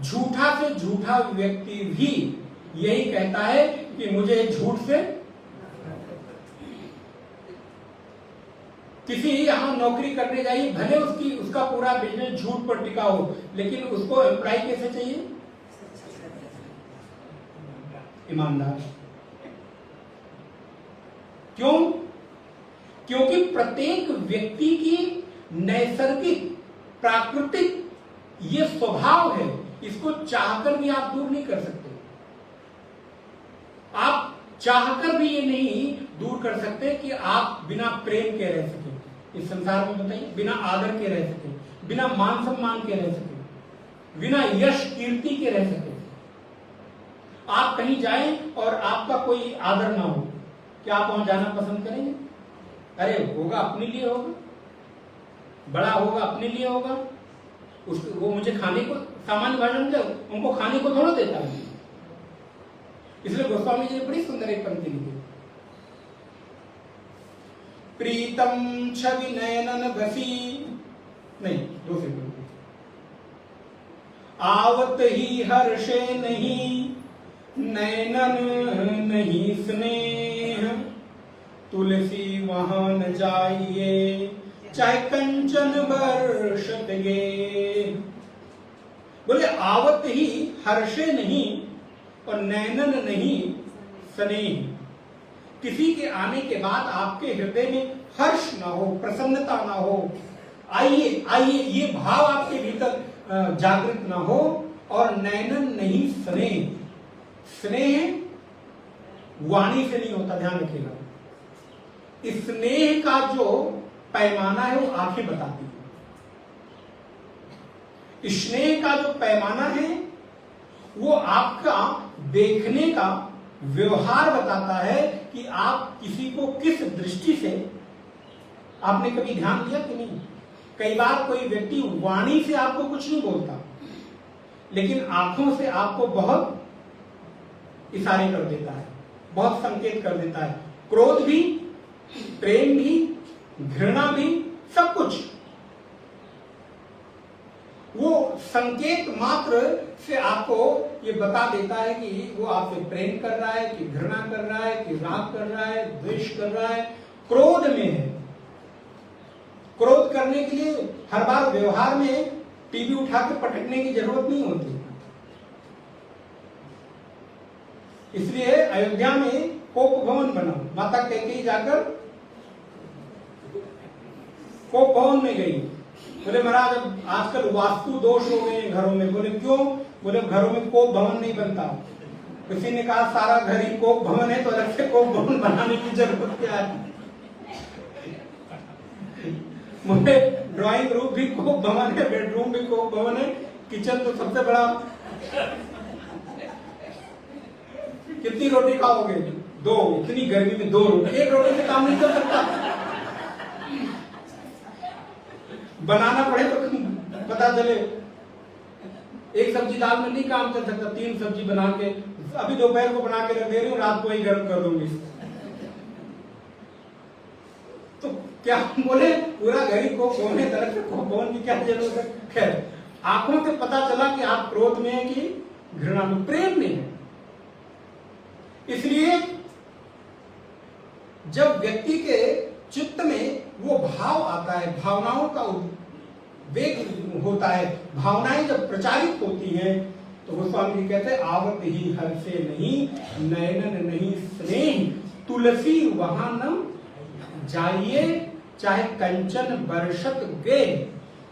झूठा से झूठा व्यक्ति भी यही कहता है कि मुझे झूठ से, किसी यहां नौकरी करने जाइए, भले उसका पूरा बिजनेस झूठ पर टिका हो, लेकिन उसको एम्प्लॉय कैसे चाहिए? ईमानदार। क्यों? क्योंकि प्रत्येक व्यक्ति की नैसर्गिक, प्राकृतिक ये स्वभाव है, इसको चाहकर भी आप दूर नहीं कर सकते। आप चाहकर भी ये नहीं दूर कर सकते कि आप बिना प्रेम के रह सके इस संसार में। बताइए, बिना आदर के रह सके, बिना मान सम्मान के रह सके, बिना यश कीर्ति के रह सके। आप कहीं जाएं और आपका कोई आदर ना हो, क्या आप वहां जाना पसंद करेंगे? अरे होगा अपने लिए होगा, बड़ा होगा अपने लिए होगा, उसको वो मुझे खाने को, सामान्य भाषा में उनको खाने को थोड़ा देता है। इसलिए गोस्वामी जी ने बड़ी सुंदर एक पंक्ति लिखी, प्रीतम छवि नयनन बसी, नहीं दूसरी पंक्ति, आवत ही हर्षे नहीं नयनन नहीं स्नेह, तुलसी वहां न जाइए चाहे कंचन बरसत गे। बोले आवत ही हर्षे नहीं और नैनन नहीं स्नेह, किसी के आने के बाद आपके हृदय में हर्ष ना हो, प्रसन्नता ना हो, आइए आइए ये भाव आपके भीतर जागृत ना हो, और नैनन नहीं स्नेह। स्नेह वाणी से नहीं होता, ध्यान रखिएगा। स्नेह का जो पैमाना है वो आंखें बताती है। स्नेह का जो पैमाना है वो आपका देखने का व्यवहार बताता है कि आप किसी को किस दृष्टि से, आपने कभी ध्यान दिया कि नहीं? कई बार कोई व्यक्ति वाणी से आपको कुछ नहीं बोलता, लेकिन आंखों से आपको बहुत इशारे कर देता है, बहुत संकेत कर देता है। क्रोध भी, प्रेम भी, घृणा भी, सब कुछ वो संकेत मात्र से आपको ये बता देता है कि वो आपसे प्रेम कर रहा है कि घृणा कर रहा है कि राग कर रहा है, द्वेष कर रहा है, क्रोध में है। क्रोध करने के लिए हर बार व्यवहार में टीवी उठा के पटकने की जरूरत नहीं होती। इसलिए अयोध्या में कोप भवन बना, माता कैकेयी जाकर कोप भवन में गई। बोले महाराज अब आजकल वास्तु दोष हो गए घरों में। बोले क्यों? बोले घरों में कोप भवन नहीं बनता। किसी ने कहा सारा घर ही कोप भवन है तो अलग से कोप भवन बनाने की जरूरत क्या है? बोले ड्राइंग रूम भी कोप भवन है, बेडरूम भी कोप भवन है, किचन तो सबसे बड़ा। कितनी रोटी खाओगे? 2। इतनी गर्मी में 2 रोटी, 1 रोटी से काम नहीं कर सकता। बनाना पड़े तो पता चले एक सब्जी दाल में नहीं काम कर सकता, 3 सब्जी बना के, अभी दोपहर को बना के रख दे रही हूँ, रात को ही गर्म कर दूंगी। तो क्या बोले पूरा घर ही को कोने तरफ से कोन की क्या जरूरत है? खैर, आंखों से पता चला कि आप क्रोध में है कि घृणा में, प्रेम में है। इसलिए जब व्यक्ति के चित्त में वो भाव आता है, भावनाओं का वेग होता है, भावनाएं जब प्रचारित होती हैं तो गोस्वामी जी कहते आवत ही हर से नहीं, नयनन नहीं स्नेह, तुलसी वहां न जाइए, चाहे कंचन बरसत गे,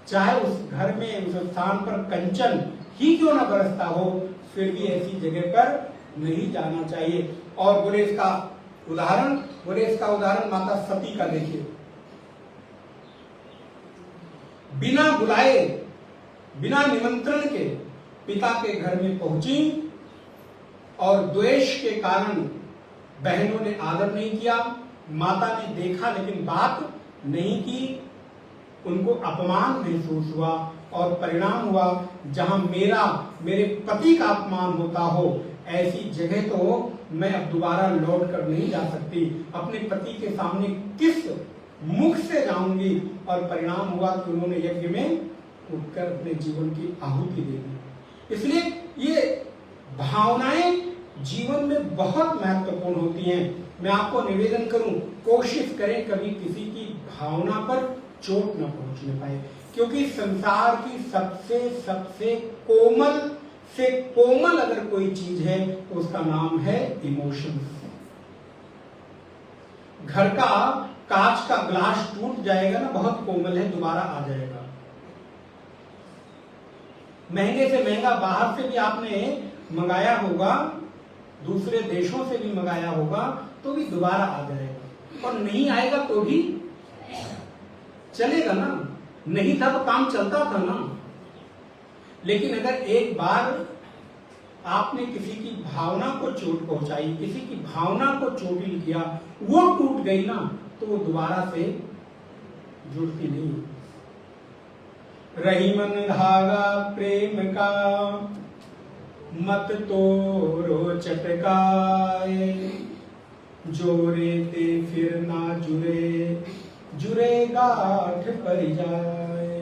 चाहे उस घर में उस स्थान पर कंचन ही क्यों ना बरसता हो, फिर भी ऐसी जगह पर नहीं जाना चाहिए। और बोले इसका उदाहरण माता सती का देखिए। बिना बुलाए, बिना निमंत्रण के पिता के घर में पहुंची और द्वेष के कारण बहनों ने आदर नहीं किया, माता ने देखा लेकिन बात नहीं की, उनको अपमान महसूस हुआ और परिणाम हुआ जहां मेरे पति का अपमान होता हो, ऐसी जगह तो मैं अब दोबारा लौट कर नहीं जा सकती, अपने पति के सामने किस मुख से जाऊंगी। और परिणाम हुआ कि उन्होंने यज्ञ में उठकर अपने जीवन की आहुति दे दी। इसलिए ये भावनाएं जीवन में बहुत महत्वपूर्ण होती हैं। मैं आपको निवेदन करूं, कोशिश करें कभी किसी की भावना पर चोट न पहुंचने पाए, क्योंकि संसार की सबसे कोमल से कोमल अगर कोई चीज है तो उसका नाम है इमोशंस। घर का कांच का ग्लास टूट जाएगा ना, बहुत कोमल है, दोबारा आ जाएगा। महंगे से महंगा बाहर से भी आपने मंगाया होगा, दूसरे देशों से भी मंगाया होगा, तो भी दोबारा आ जाएगा। और नहीं आएगा तो भी चलेगा ना, नहीं था तो काम चलता था ना। लेकिन अगर एक बार आपने किसी की भावना को चोट पहुंचाई, किसी की भावना को चोटिल किया, वो टूट गई ना, तो वो दोबारा से जुड़ती नहीं। रही मन धागा प्रेम का, मत तोड़ो चटकाए, जोरे ते फिर ना जुरे, जुरे गांठ पर जाए।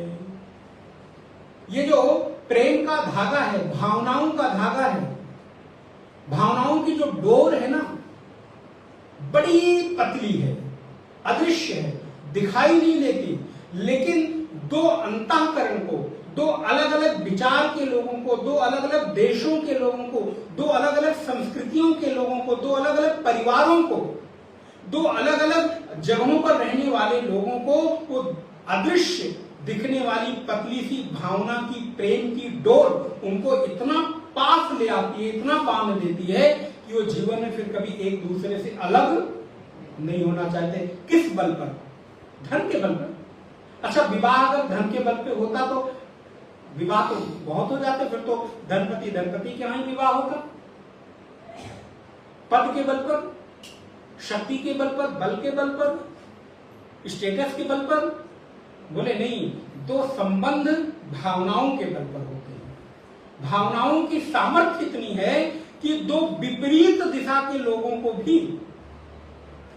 ये जो प्रेम का धागा है, भावनाओं का धागा है, भावनाओं की जो डोर है ना, बड़ी पतली है, अदृश्य है, दिखाई नहीं देती, लेकिन दो अंतःकरण को, दो अलग अलग विचार के लोगों को, दो अलग अलग देशों के लोगों को, दो अलग अलग संस्कृतियों के लोगों को, दो अलग अलग परिवारों को, दो अलग अलग जगहों पर रहने वाले लोगों को वो अदृश्य दिखने वाली पतली सी भावना की, प्रेम की डोर उनको इतना पास ले आती है, इतना बांध देती है कि वो जीवन में फिर कभी एक दूसरे से अलग नहीं होना चाहते। किस बल पर? धन के बल पर। अच्छा, विवाह अगर धन के बल पे होता तो विवाह तो बहुत हो जाते, फिर तो धनपति के यहाँ विवाह होता। पद के बल पर, शक्ति के बल पर, बल के बल पर, स्टेटस के बल पर? बोले नहीं, दो संबंध भावनाओं के बल पर होते हैं। भावनाओं की सामर्थ्य इतनी है कि दो विपरीत दिशा के लोगों को भी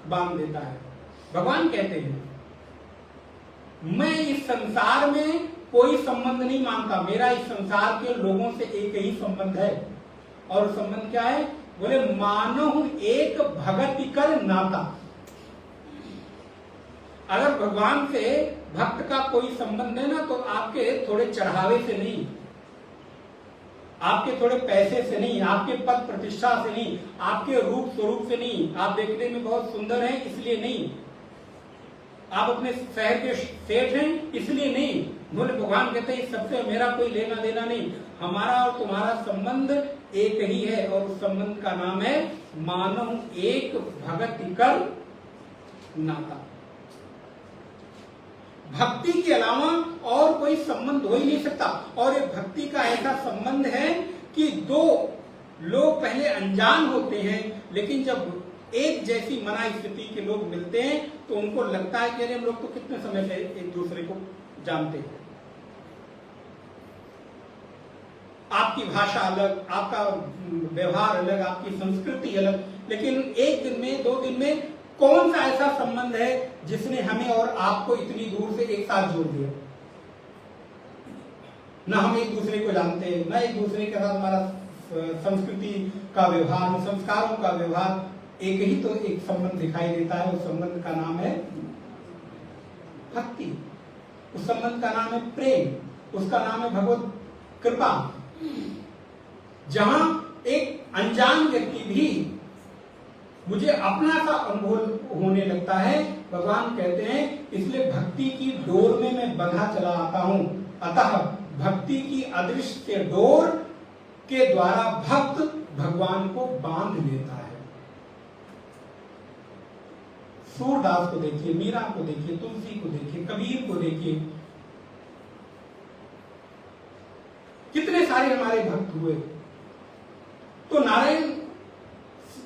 बांध देता है। भगवान कहते हैं, मैं इस संसार में कोई संबंध नहीं मानता, मेरा इस संसार के लोगों से एक ही संबंध है। और संबंध क्या है? बोले मानव एक भगति कर नाता। अगर भगवान से भक्त का कोई संबंध है ना, तो आपके थोड़े चढ़ावे से नहीं, आपके थोड़े पैसे से नहीं, आपके पद प्रतिष्ठा से नहीं, आपके रूप स्वरूप से नहीं, आप देखने में बहुत सुंदर हैं इसलिए नहीं, आप अपने शहर के सेठ हैं इसलिए नहीं। बोले भगवान कहते हैं सबसे मेरा कोई लेना देना नहीं, हमारा और तुम्हारा संबंध एक ही है, और उस संबंध का नाम है मानव एक भगति कर नाता। भक्ति के अलावा और कोई संबंध हो ही नहीं सकता। और ये भक्ति का ऐसा संबंध है कि दो लोग पहले अनजान होते हैं, लेकिन जब एक जैसी मना स्थिति के लोग मिलते हैं तो उनको लगता है कि अरे हम लोग तो कितने समय से एक दूसरे को जानते हैं। आपकी भाषा अलग, आपका व्यवहार अलग, आपकी संस्कृति अलग, लेकिन एक दिन में, दो दिन में कौन सा ऐसा संबंध है जिसने हमें और आपको इतनी दूर से एक साथ जोड़ दिया? ना हम एक दूसरे को जानते हैं, ना एक दूसरे के साथ हमारा संस्कृति का व्यवहार, संस्कारों का व्यवहार, एक ही तो एक संबंध दिखाई देता है। उस संबंध का नाम है भक्ति, उस संबंध का नाम है प्रेम, उसका नाम है भगवत कृपा। जहां एक अनजान व्यक्ति भी मुझे अपना सा अनुभव होने लगता है, भगवान कहते हैं इसलिए भक्ति की डोर में मैं बंधा चला आता हूं। अतः भक्ति की अदृश्य डोर के द्वारा भक्त भगवान को बांध लेता है। सूरदास को देखिए, मीरा को देखिए, तुलसी को देखिए, कबीर को देखिए, कितने सारे हमारे भक्त हुए। तो नारायण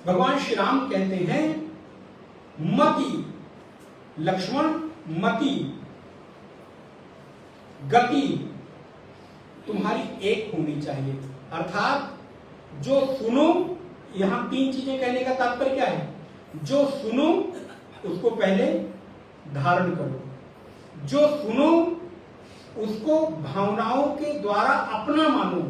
भगवान श्री राम कहते हैं मति, लक्ष्मण मति, गति तुम्हारी एक होनी चाहिए। अर्थात जो सुनो, यहां 3 चीजें कहने का तात्पर्य क्या है? जो सुनो उसको पहले धारण करो, जो सुनो उसको भावनाओं के द्वारा अपना मानो।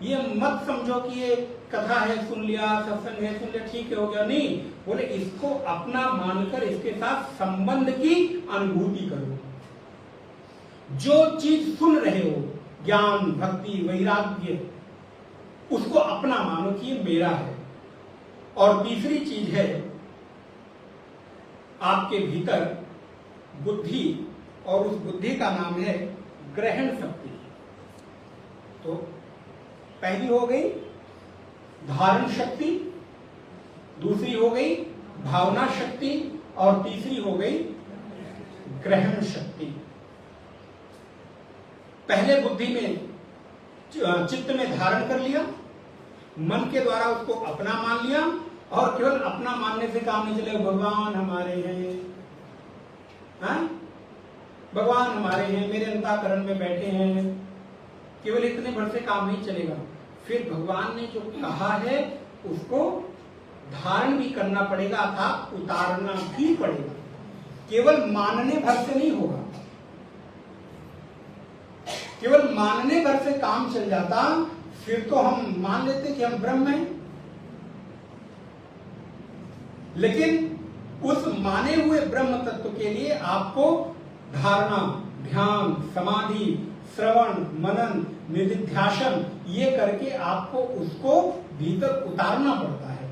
ये मत समझो कि ये कथा है, सुन लिया, सत्संग है, सुन लिया, ठीक है, हो गया। नहीं, बोले इसको अपना मानकर इसके साथ संबंध की अनुभूति करो। जो चीज सुन रहे हो, ज्ञान, भक्ति, वैराग्य, उसको अपना मानो कि ये मेरा है। और तीसरी चीज है आपके भीतर बुद्धि, और उस बुद्धि का नाम है ग्रहण शक्ति। तो पहली हो गई धारण शक्ति, दूसरी हो गई भावना शक्ति, और तीसरी हो गई ग्रहण शक्ति। पहले बुद्धि में, चित्त में धारण कर लिया, मन के द्वारा उसको अपना मान लिया, और केवल अपना मानने से काम नहीं चलेगा। भगवान हमारे हैं, भगवान हमारे हैं, मेरे अंतःकरण में बैठे हैं, केवल इतने भर से काम नहीं चलेगा। फिर भगवान ने जो कहा है उसको धारण भी करना पड़ेगा, अर्थात उतारना भी पड़ेगा। केवल मानने भर से नहीं होगा। केवल मानने भर से काम चल जाता, फिर तो हम मान लेते कि हम ब्रह्म हैं। लेकिन उस माने हुए ब्रह्म तत्व के लिए आपको धारणा, ध्यान, समाधि, श्रवण, मनन, निधिध्यासन, ये करके आपको उसको भीतर उतारना पड़ता है।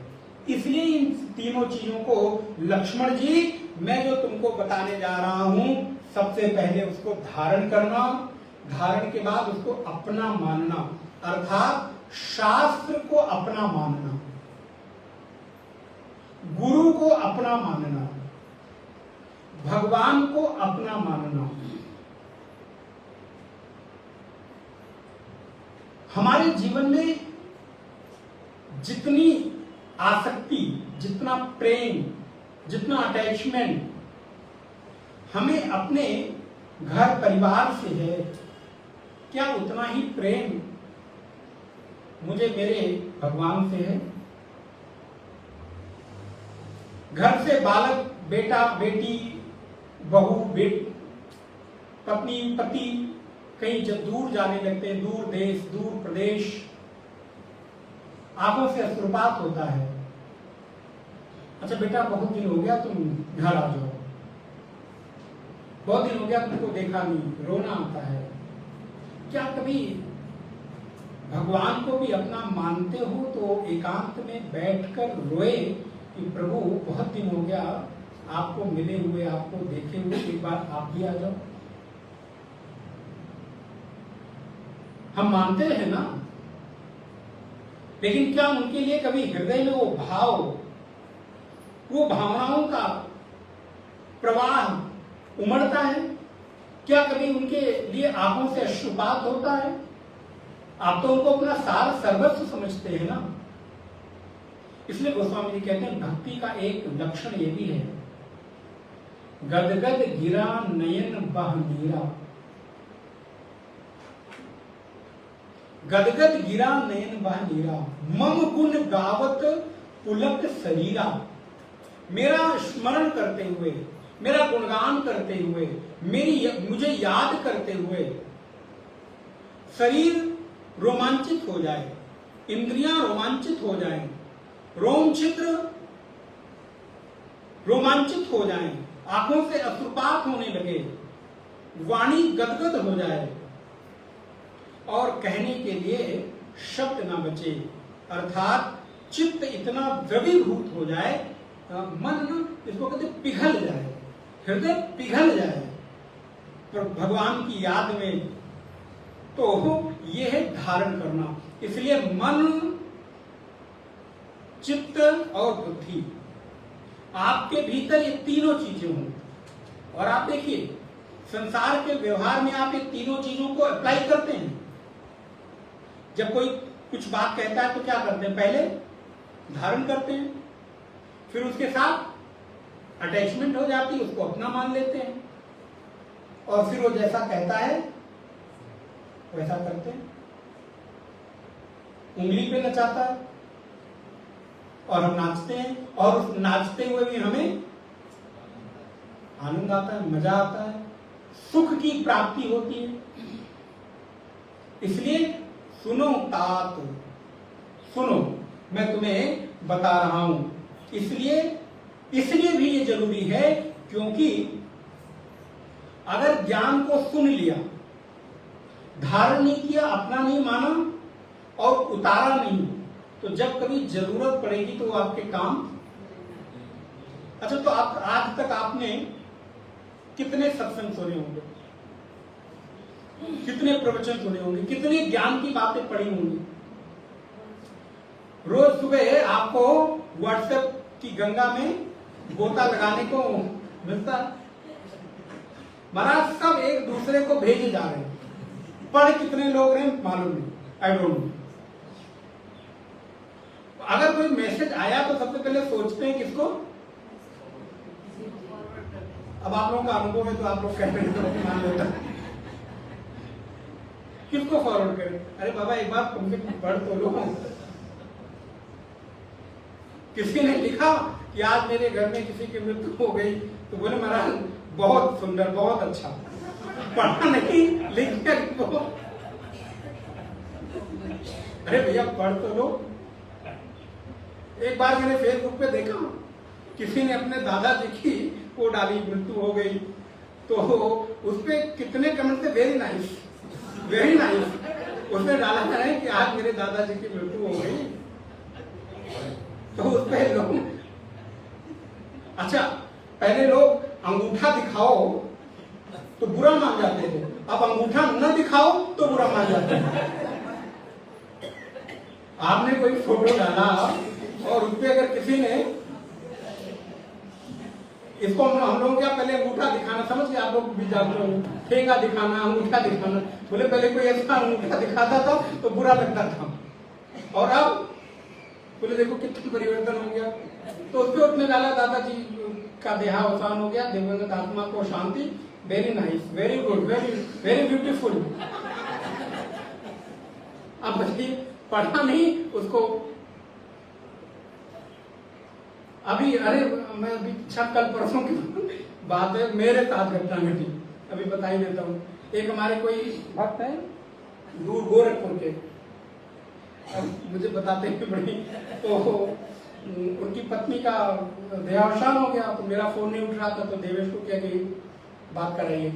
इसलिए इन तीनों चीजों को लक्ष्मण जी मैं जो तुमको बताने जा रहा हूं, सबसे पहले उसको धारण करना, धारण के बाद उसको अपना मानना, अर्थात शास्त्र को अपना मानना, गुरु को अपना मानना, भगवान को अपना मानना। हमारे जीवन में जितनी आसक्ति, जितना प्रेम, जितना अटैचमेंट हमें अपने घर परिवार से है, क्या उतना ही प्रेम मुझे मेरे भगवान से है? घर से बालक, बेटा, बेटी, बहू, पत्नी, पति कहीं जब दूर जाने लगते हैं, दूर देश, दूर प्रदेश, आंखों से अश्रुपात होता है। अच्छा बेटा, बहुत दिन हो गया, तुम घर आ जाओ, बहुत दिन हो गया तुमको देखा नहीं, रोना आता है। क्या कभी भगवान को भी अपना मानते हो तो एकांत में बैठकर रोए कि प्रभु बहुत दिन हो गया आपको मिले हुए, आपको देखे हुए, एक बार आप भी आ जाओ? हम मानते हैं ना, लेकिन क्या उनके लिए कभी हृदय में वो भाव, वो भावनाओं का प्रवाह उमड़ता है? क्या कभी उनके लिए आंखों से अश्रुपात होता है? आप तो उनको अपना सार सर्वस्व समझते हैं ना। इसलिए गोस्वामी जी कहते हैं भक्ति का एक लक्षण ये भी है, गदगद गिरा नयन बह नीरा। गदगद गिरा नयन बह नीरा, मम गुण गावत पुलक शरीरा। मेरा स्मरण करते हुए, मेरा गुणगान करते हुए, मुझे याद करते हुए शरीर रोमांचित हो जाए, इंद्रियां रोमांचित हो जाएं, रोम छिद्र रोमांचित हो जाएं, आंखों से अश्रुपात होने लगे, वाणी गदगद हो जाए, और कहने के लिए शब्द ना बचे, अर्थात चित्त इतना द्रवीभूत हो जाए, मन ना इसको कहते पिघल जाए, हृदय पिघल जाए पर भगवान की याद में, तो यह है धारण करना। इसलिए मन, चित्त और बुद्धि, आपके भीतर ये तीनों चीजें हों। और आप देखिए संसार के व्यवहार में आप ये तीनों चीजों को अप्लाई करते हैं। जब कोई कुछ बात कहता है तो क्या करते हैं, पहले धारण करते हैं, फिर उसके साथ अटैचमेंट हो जाती है, उसको अपना मान लेते हैं, और फिर वो जैसा कहता है वैसा करते हैं। उंगली पे नचाता है और हम नाचते हैं, और उस नाचते हुए भी हमें आनंद आता है, मजा आता है, सुख की प्राप्ति होती है। इसलिए सुनो तात, सुनो, मैं तुम्हें बता रहा हूं। इसलिए भी ये जरूरी है, क्योंकि अगर ज्ञान को सुन लिया, धारण नहीं किया, अपना नहीं माना और उतारा नहीं, तो जब कभी जरूरत पड़ेगी तो वो आपके काम। अच्छा, तो आप आज तक आपने कितने सत्संग सुने होंगे, कितने प्रवचन सुने होंगे, कितने ज्ञान की बातें पढ़ी होंगी। रोज सुबह आपको व्हाट्सएप की गंगा में गोता लगाने को मिलता है। महाराज सब एक दूसरे को भेजे जा रहे हैं, पढ़ कितने लोग हैं मालूम नहीं, आई डोंट नो। अगर कोई मैसेज आया तो सबसे पहले सोचते हैं किसको। अब आप लोगों का अनुभव है तो आप लोग कहते हैं तो मान लेता, किसको फॉरवर्ड करें। अरे बाबा एक बार तुमसे पढ़ तो लो। किसी ने लिखा कि आज मेरे घर में किसी की मृत्यु हो गई, तो बोले महाराज बहुत सुंदर, बहुत अच्छा, पढ़ा नहीं लिख कर। अरे भैया पढ़ तो लो। एक बार मैंने फेसबुक पे देखा, किसी ने अपने दादाजी की वो डाली, मृत्यु हो गई, तो उस पे कितने कमेंट थे, वेरी नाइस, वेरी नाइस। उसने डाला है कि आज मेरे दादाजी की मृत्यु हो गई, तो उस पे लोग, अच्छा पहले लोग अंगूठा दिखाओ तो बुरा मान जाते थे, अब अंगूठा न दिखाओ तो बुरा मान जाते हैं। आपने कोई फोटो डाला और उसपे अगर किसी ने, इसको हम लोग क्या पहले अंगूठा दिखाना समझ के, आप लोग भी जानते हो, ठेंगा दिखाना, अंगूठा दिखाना, बोले पहले कोई ऐसा अंगूठा दिखाता था तो बुरा लगता था, और अब बोले देखो कितना परिवर्तन हो गया। तो उसपे उसने डाला दादाजी का देहावसान हो गया, दिवंगत आत्मा को शांति, very nice, very good, very very beautiful. अब बच्ची पढ़ा नहीं उसको। अभी अरे मैं अभी कल परसों की बात है, मेरे साथ घटना घटी, अभी बता ही देता हूँ। एक हमारे कोई भक्त है दूर गोरखपुर के, मुझे बताते हैं बड़ी, तो उनकी पत्नी का देहावसान हो गया, तो मेरा फोन नहीं उठ रहा था, तो देवेश को क्या कि बात कराइए,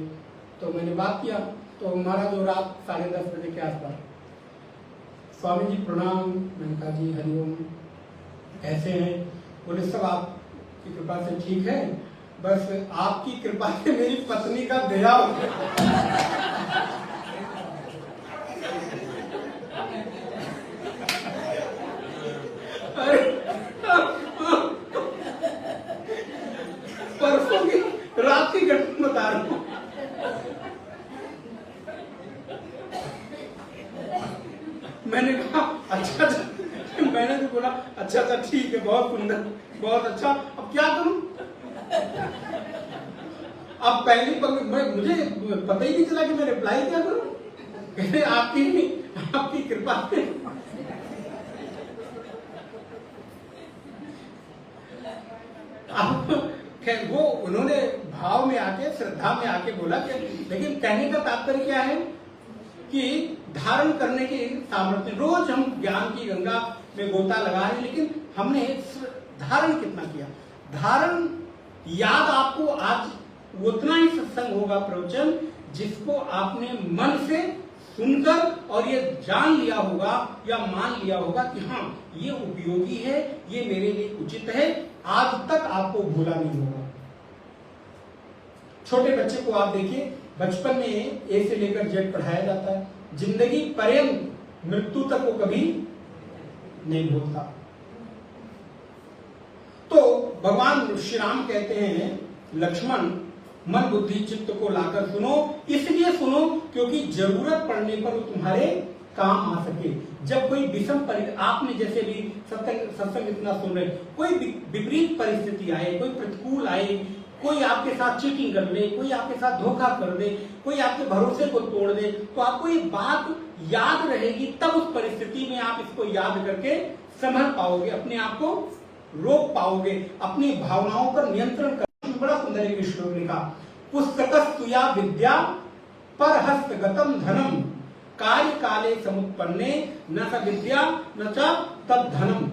तो मैंने बात किया। तो हमारा जो रात 10:30 बजे के आसपास, स्वामी जी प्रणाम, मैंने कहा जी हरिओम, ऐसे हैं, बोले सब आपकी कृपा से ठीक है, बस आपकी कृपा से मेरी पत्नी का देहावसान। परसों की रात की घटना बता रहा हूं। मैंने कहा अच्छा, मैंने भी बोला अच्छा अच्छा ठीक है, बहुत सुंदर, बहुत अच्छा, अब क्या करूं। अब पहली पल मुझे पता ही नहीं चला कि मैं रिप्लाई क्या करूं। कहते आपकी कृपा से। खैर वो उन्होंने भाव में आके, श्रद्धा में आके बोला कि, लेकिन कहने का तात्पर्य क्या है कि धारण करने की सामर्थ्य, रोज हम ज्ञान की गंगा में गोता लगा रहे हैं, लेकिन हमने धारण कितना किया। धारण याद आपको आज उतना ही सत्संग होगा, प्रवचन जिसको आपने मन से सुनकर और ये जान लिया होगा या मान लिया होगा कि हाँ ये उपयोगी है, ये मेरे लिए उचित है, आज तक आपको भूला नहीं होगा। छोटे बच्चे को आप देखिए, बचपन में ए से लेकर जेड पढ़ाया जाता है, जिंदगी पर्यंत मृत्यु तक वो कभी नहीं भूलता। तो भगवान श्री राम कहते हैं लक्ष्मण मन बुद्धि चित्त को लाकर सुनो, इसलिए सुनो क्योंकि जरूरत पड़ने पर वो तुम्हारे काम आ सके। जब कोई विषम आपने जैसे भी सत्संग इतना सुन रहे, कोई विपरीत परिस्थिति आए, कोई प्रतिकूल आए, कोई आपके साथ चीटिंग कर दे, कोई आपके साथ धोखा कर दे, कोई आपके भरोसे को तोड़ दे, तो आपको ये बात याद रहेगी। तब उस परिस्थिति में आप इसको याद करके संभल पाओगे, अपने आप को रोक पाओगे, अपनी भावनाओं पर नियंत्रण कर। बड़ा सुंदर एक श्लोक लिखा, पुस्तकस्तुया विद्या पर हस्तगतम धनम कार्य काले समुत्पन्ने न स विद्या न च तद धनम।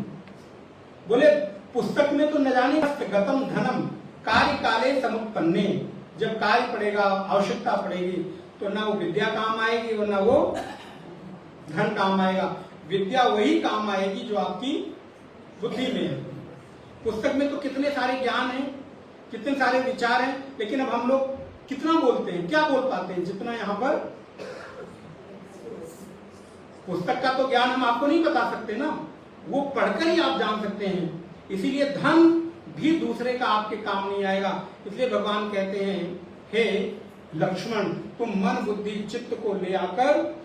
बोले पुस्तक में तो न जाने हस्तगतम धनम कार्य काले समुत्पन्ने, जब कार्य पड़ेगा, आवश्यकता पड़ेगी तो ना वो विद्या काम आएगी और ना वो धन काम आएगा। विद्या वही काम आएगी जो आपकी बुद्धि में है। पुस्तक में तो कितने सारे ज्ञान हैं, कितने सारे विचार हैं, लेकिन अब हम लोग कितना बोलते हैं, क्या बोल पाते हैं? जितना यहाँ पर पुस्तक का तो ज्ञान हम आपको नहीं बता सकते ना, वो पढ़कर ही आप जान सकते हैं। इसीलिए धन भी दूसरे का आपके काम नहीं आएगा। इसलिए भगवान कहते हैं, हे लक्ष्मण तुम मन बुद्धि चित्त को ले आकर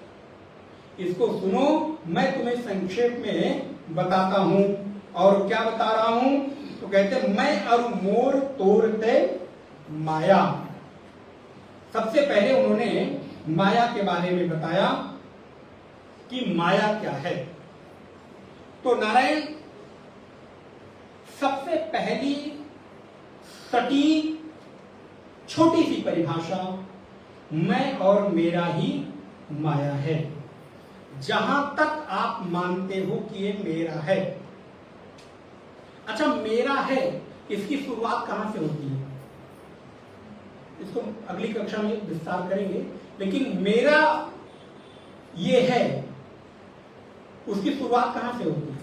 इसको सुनो, मैं तुम्हें संक्षेप में बताता हूं। और क्या बता रहा हूं? तो कहते मैं अरु मोर तोरते माया। सबसे पहले उन्होंने माया के बारे में बताया कि माया क्या है। तो नारायण सबसे पहली सटीक छोटी सी परिभाषा, मैं और मेरा ही माया है। जहां तक आप मानते हो कि ये मेरा है, अच्छा मेरा है, इसकी शुरुआत कहां से होती है इसको अगली कक्षा में विस्तार करेंगे, लेकिन मेरा ये है उसकी शुरुआत कहां से होती है?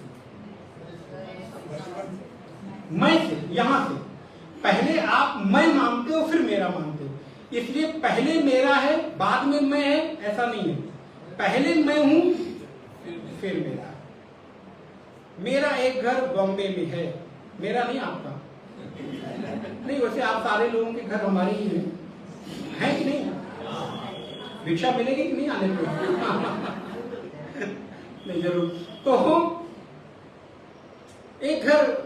मैं से, यहां से। पहले आप मैं मानते हो फिर मेरा मानते हो, इसलिए पहले मेरा है बाद में मैं है, ऐसा नहीं है। पहले मैं हूं फिर मेरा। मेरा एक घर बॉम्बे में है, मेरा नहीं आपका नहीं। वैसे आप सारे लोगों के घर हमारे ही हैं कि नहीं? भिक्षा मिलेगी कि नहीं आने को? नहीं जरूर। तो एक घर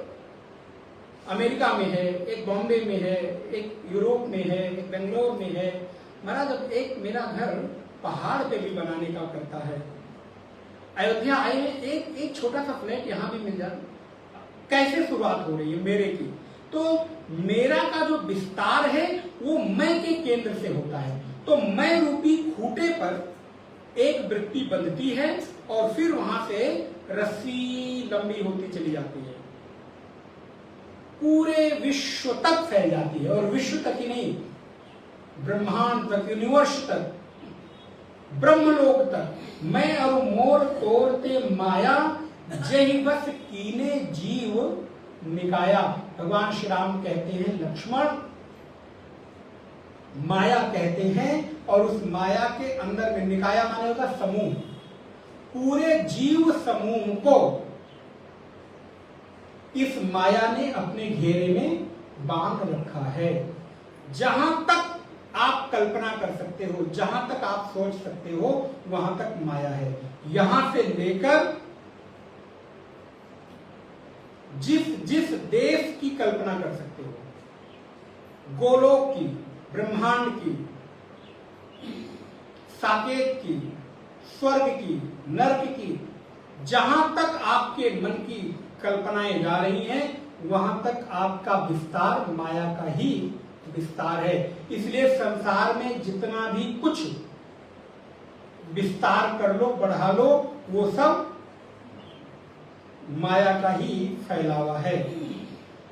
अमेरिका में है, एक बॉम्बे में है, एक यूरोप में है, एक बेंगलोर में है। महाराज अब एक मेरा घर पहाड़ पे भी बनाने का करता है। अयोध्या आए हैं, एक छोटा सा फ्लैट यहां भी मिल जाए। कैसे शुरुआत हो रही है मेरे की? तो मेरा का जो विस्तार है वो मैं के केंद्र से होता है। तो मैं रूपी खूंटे पर एक वृत्ति बंधती है और फिर वहां से रस्सी लंबी होती चली जाती है, पूरे विश्व तक फैल जाती है। और विश्व तक ही नहीं, ब्रह्मांड तक, यूनिवर्स तक, ब्रह्मलोक तक। मैं और मोर तोरते माया जही बस कीने जीव निकाया। भगवान श्री राम कहते हैं लक्ष्मण माया कहते हैं, और उस माया के अंदर में निकाया माने होता समूह, पूरे जीव समूह को इस माया ने अपने घेरे में बांध रखा है। जहां तक आप कल्पना कर सकते हो, जहां तक आप सोच सकते हो, वहां तक माया है। यहां से लेकर जिस देश की कल्पना कर सकते हो, गोलोक की, ब्रह्मांड की, साकेत की, स्वर्ग की, नर्क की, जहां तक आपके मन की कल्पनाएं जा रही हैं, वहां तक आपका विस्तार माया का ही विस्तार है। इसलिए संसार में जितना भी कुछ विस्तार कर लो, बढ़ा लो, वो सब माया का ही फैलावा है।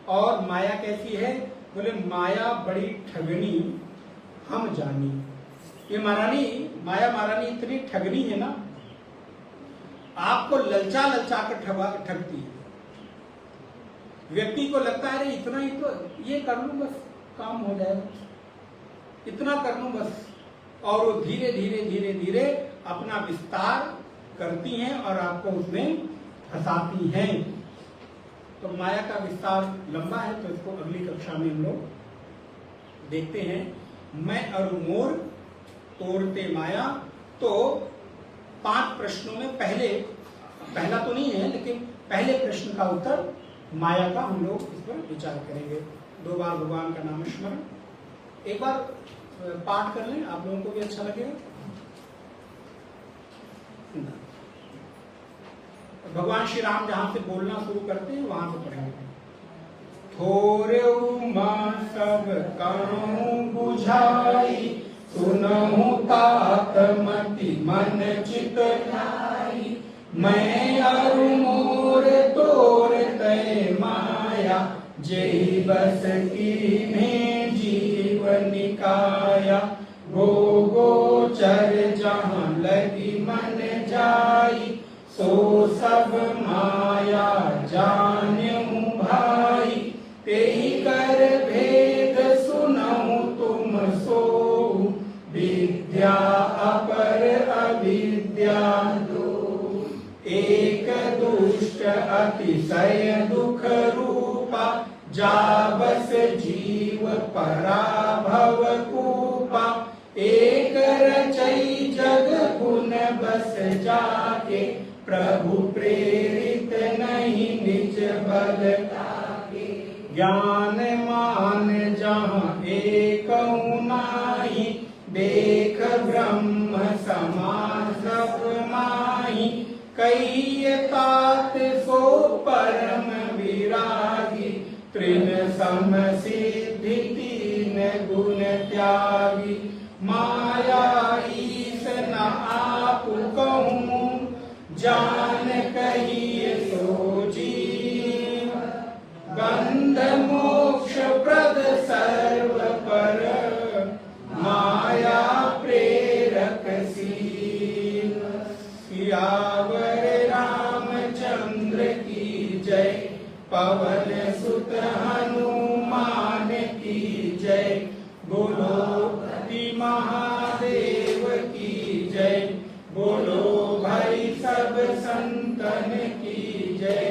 और माया कैसी है? बोले माया बड़ी ठगनी हम जानी। ये महारानी, माया महारानी इतनी ठगनी है ना, आपको ललचा ललचा कर ठगती है। व्यक्ति को लगता है अरे इतना ही तो, ये कर लूं बस काम हो जाएगा, इतना कर लूं बस, और वो धीरे धीरे धीरे धीरे अपना विस्तार करती हैं और आपको उसमें फंसाती हैं। तो माया का विस्तार लंबा है, तो इसको अगली कक्षा में हम लोग देखते हैं। मैं और मोर तोड़ते माया। तो 5 प्रश्नों में पहला तो नहीं है, लेकिन पहले प्रश्न का उत्तर माया का हम लोग इस पर विचार करेंगे। 2 बार भगवान का नाम स्मरण, एक बार पाठ कर लें, आप लोगों को भी अच्छा लगेगा। भगवान श्री राम जहां से बोलना शुरू करते हैं वहां से पढ़ेंगे। थोरे मां सब कहूं बुझाई, सुनहु तात मति मन चित लाई। मैं अरु मोर तोड़ते माया, जेहि बस कीन्हे जीव निकाया। गो गोचर जहाँ लगी मन जाई, सो सब माया जान्यू भाई। तेहि कर भेद सुनहु तुम सोऊ, विद्या अपर अविद्या दो। एक दुष्ट अतिशय दुख रूपा, जाबस जीव पराभव कूपा। एक रचई जग गुण बस जाके, प्रभु प्रेरित नहीं निज बल ताके। ज्ञान मान जहाँ एकहु नाही, देख ब्रह्म समान सब माही। कई तात सो परम विरागी, तृण सम सिद्धि 3 गुण त्यागी। माया ईस न आप कहूँ, जान कहिए सो जीव। बंध मोक्ष प्रद सर्व पर, माया प्रेरक सील। सियावर रामचंद्र की जय, पवन सुत हनुमान की जय। बोलो पति महादेव की जय, बोलो भाई सब संतन की जय।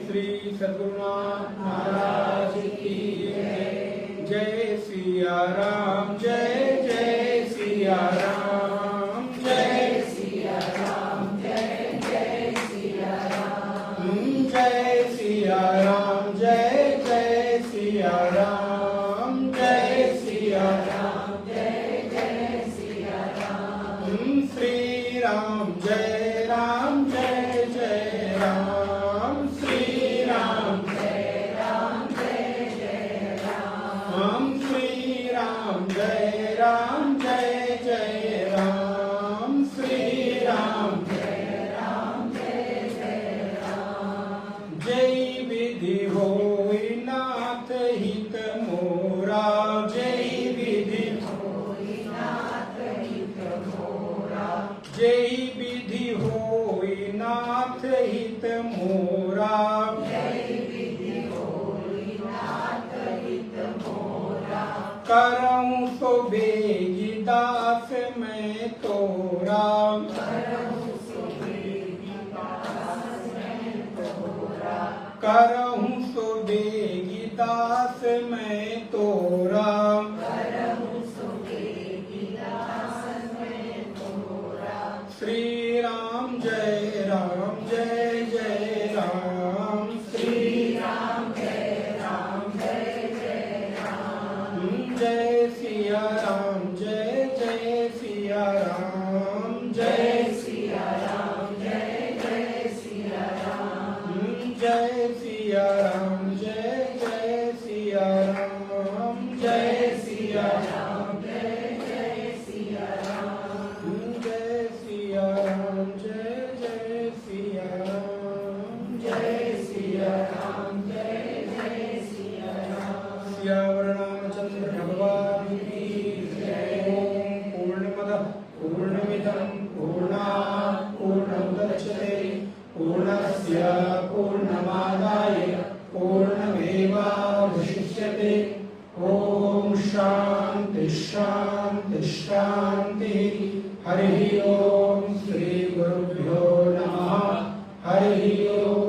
श्री सद्गुरुनाथ महाराज की जय। जय सिया राम, जय जय सिया राम, जय सिया राम, जय जय सिया राम। जय सिया राम, जय जय सिया राम, जय सिया राम, जय जय सिया राम। श्री राम जय राम, जय जय राम। श्री राम जय राम, जय जय राम। श्री राम जय राम, जय जय राम। श्री राम जय राम, जय जय राम। जय विधि होई नाथ हित मोरा, जय विधि होई नाथ हित मोरा। जय विधि होई नाथ हित मोरा, जय विधि होई नाथ हित मोरा। करऊं सो बेगी दास मैं तोरा, करऊं सो बेगी दास मैं तोरा। करऊं सो बेगी दास मैं तोरा, करऊं सो बेगी दास मैं तोरा। श्री राम जय राम, जय जय राम। श्री राम जय राम, जय जय राम। जय सिया राम, जय जय सिया राम। जय सिया राम, जय जय सिया राम। जय सिया राम, जय जय सिया राम। जय सिया राम, जय जय सिया राम। जय सिया राम, जय जय सिया राम। जय सिया राम, जय जय सिया राम। सियावर रामचंद्र भगवान की जय। ओम पूर्णमदः ओम श्री गुरुभ्यो नमः। हरि ओम।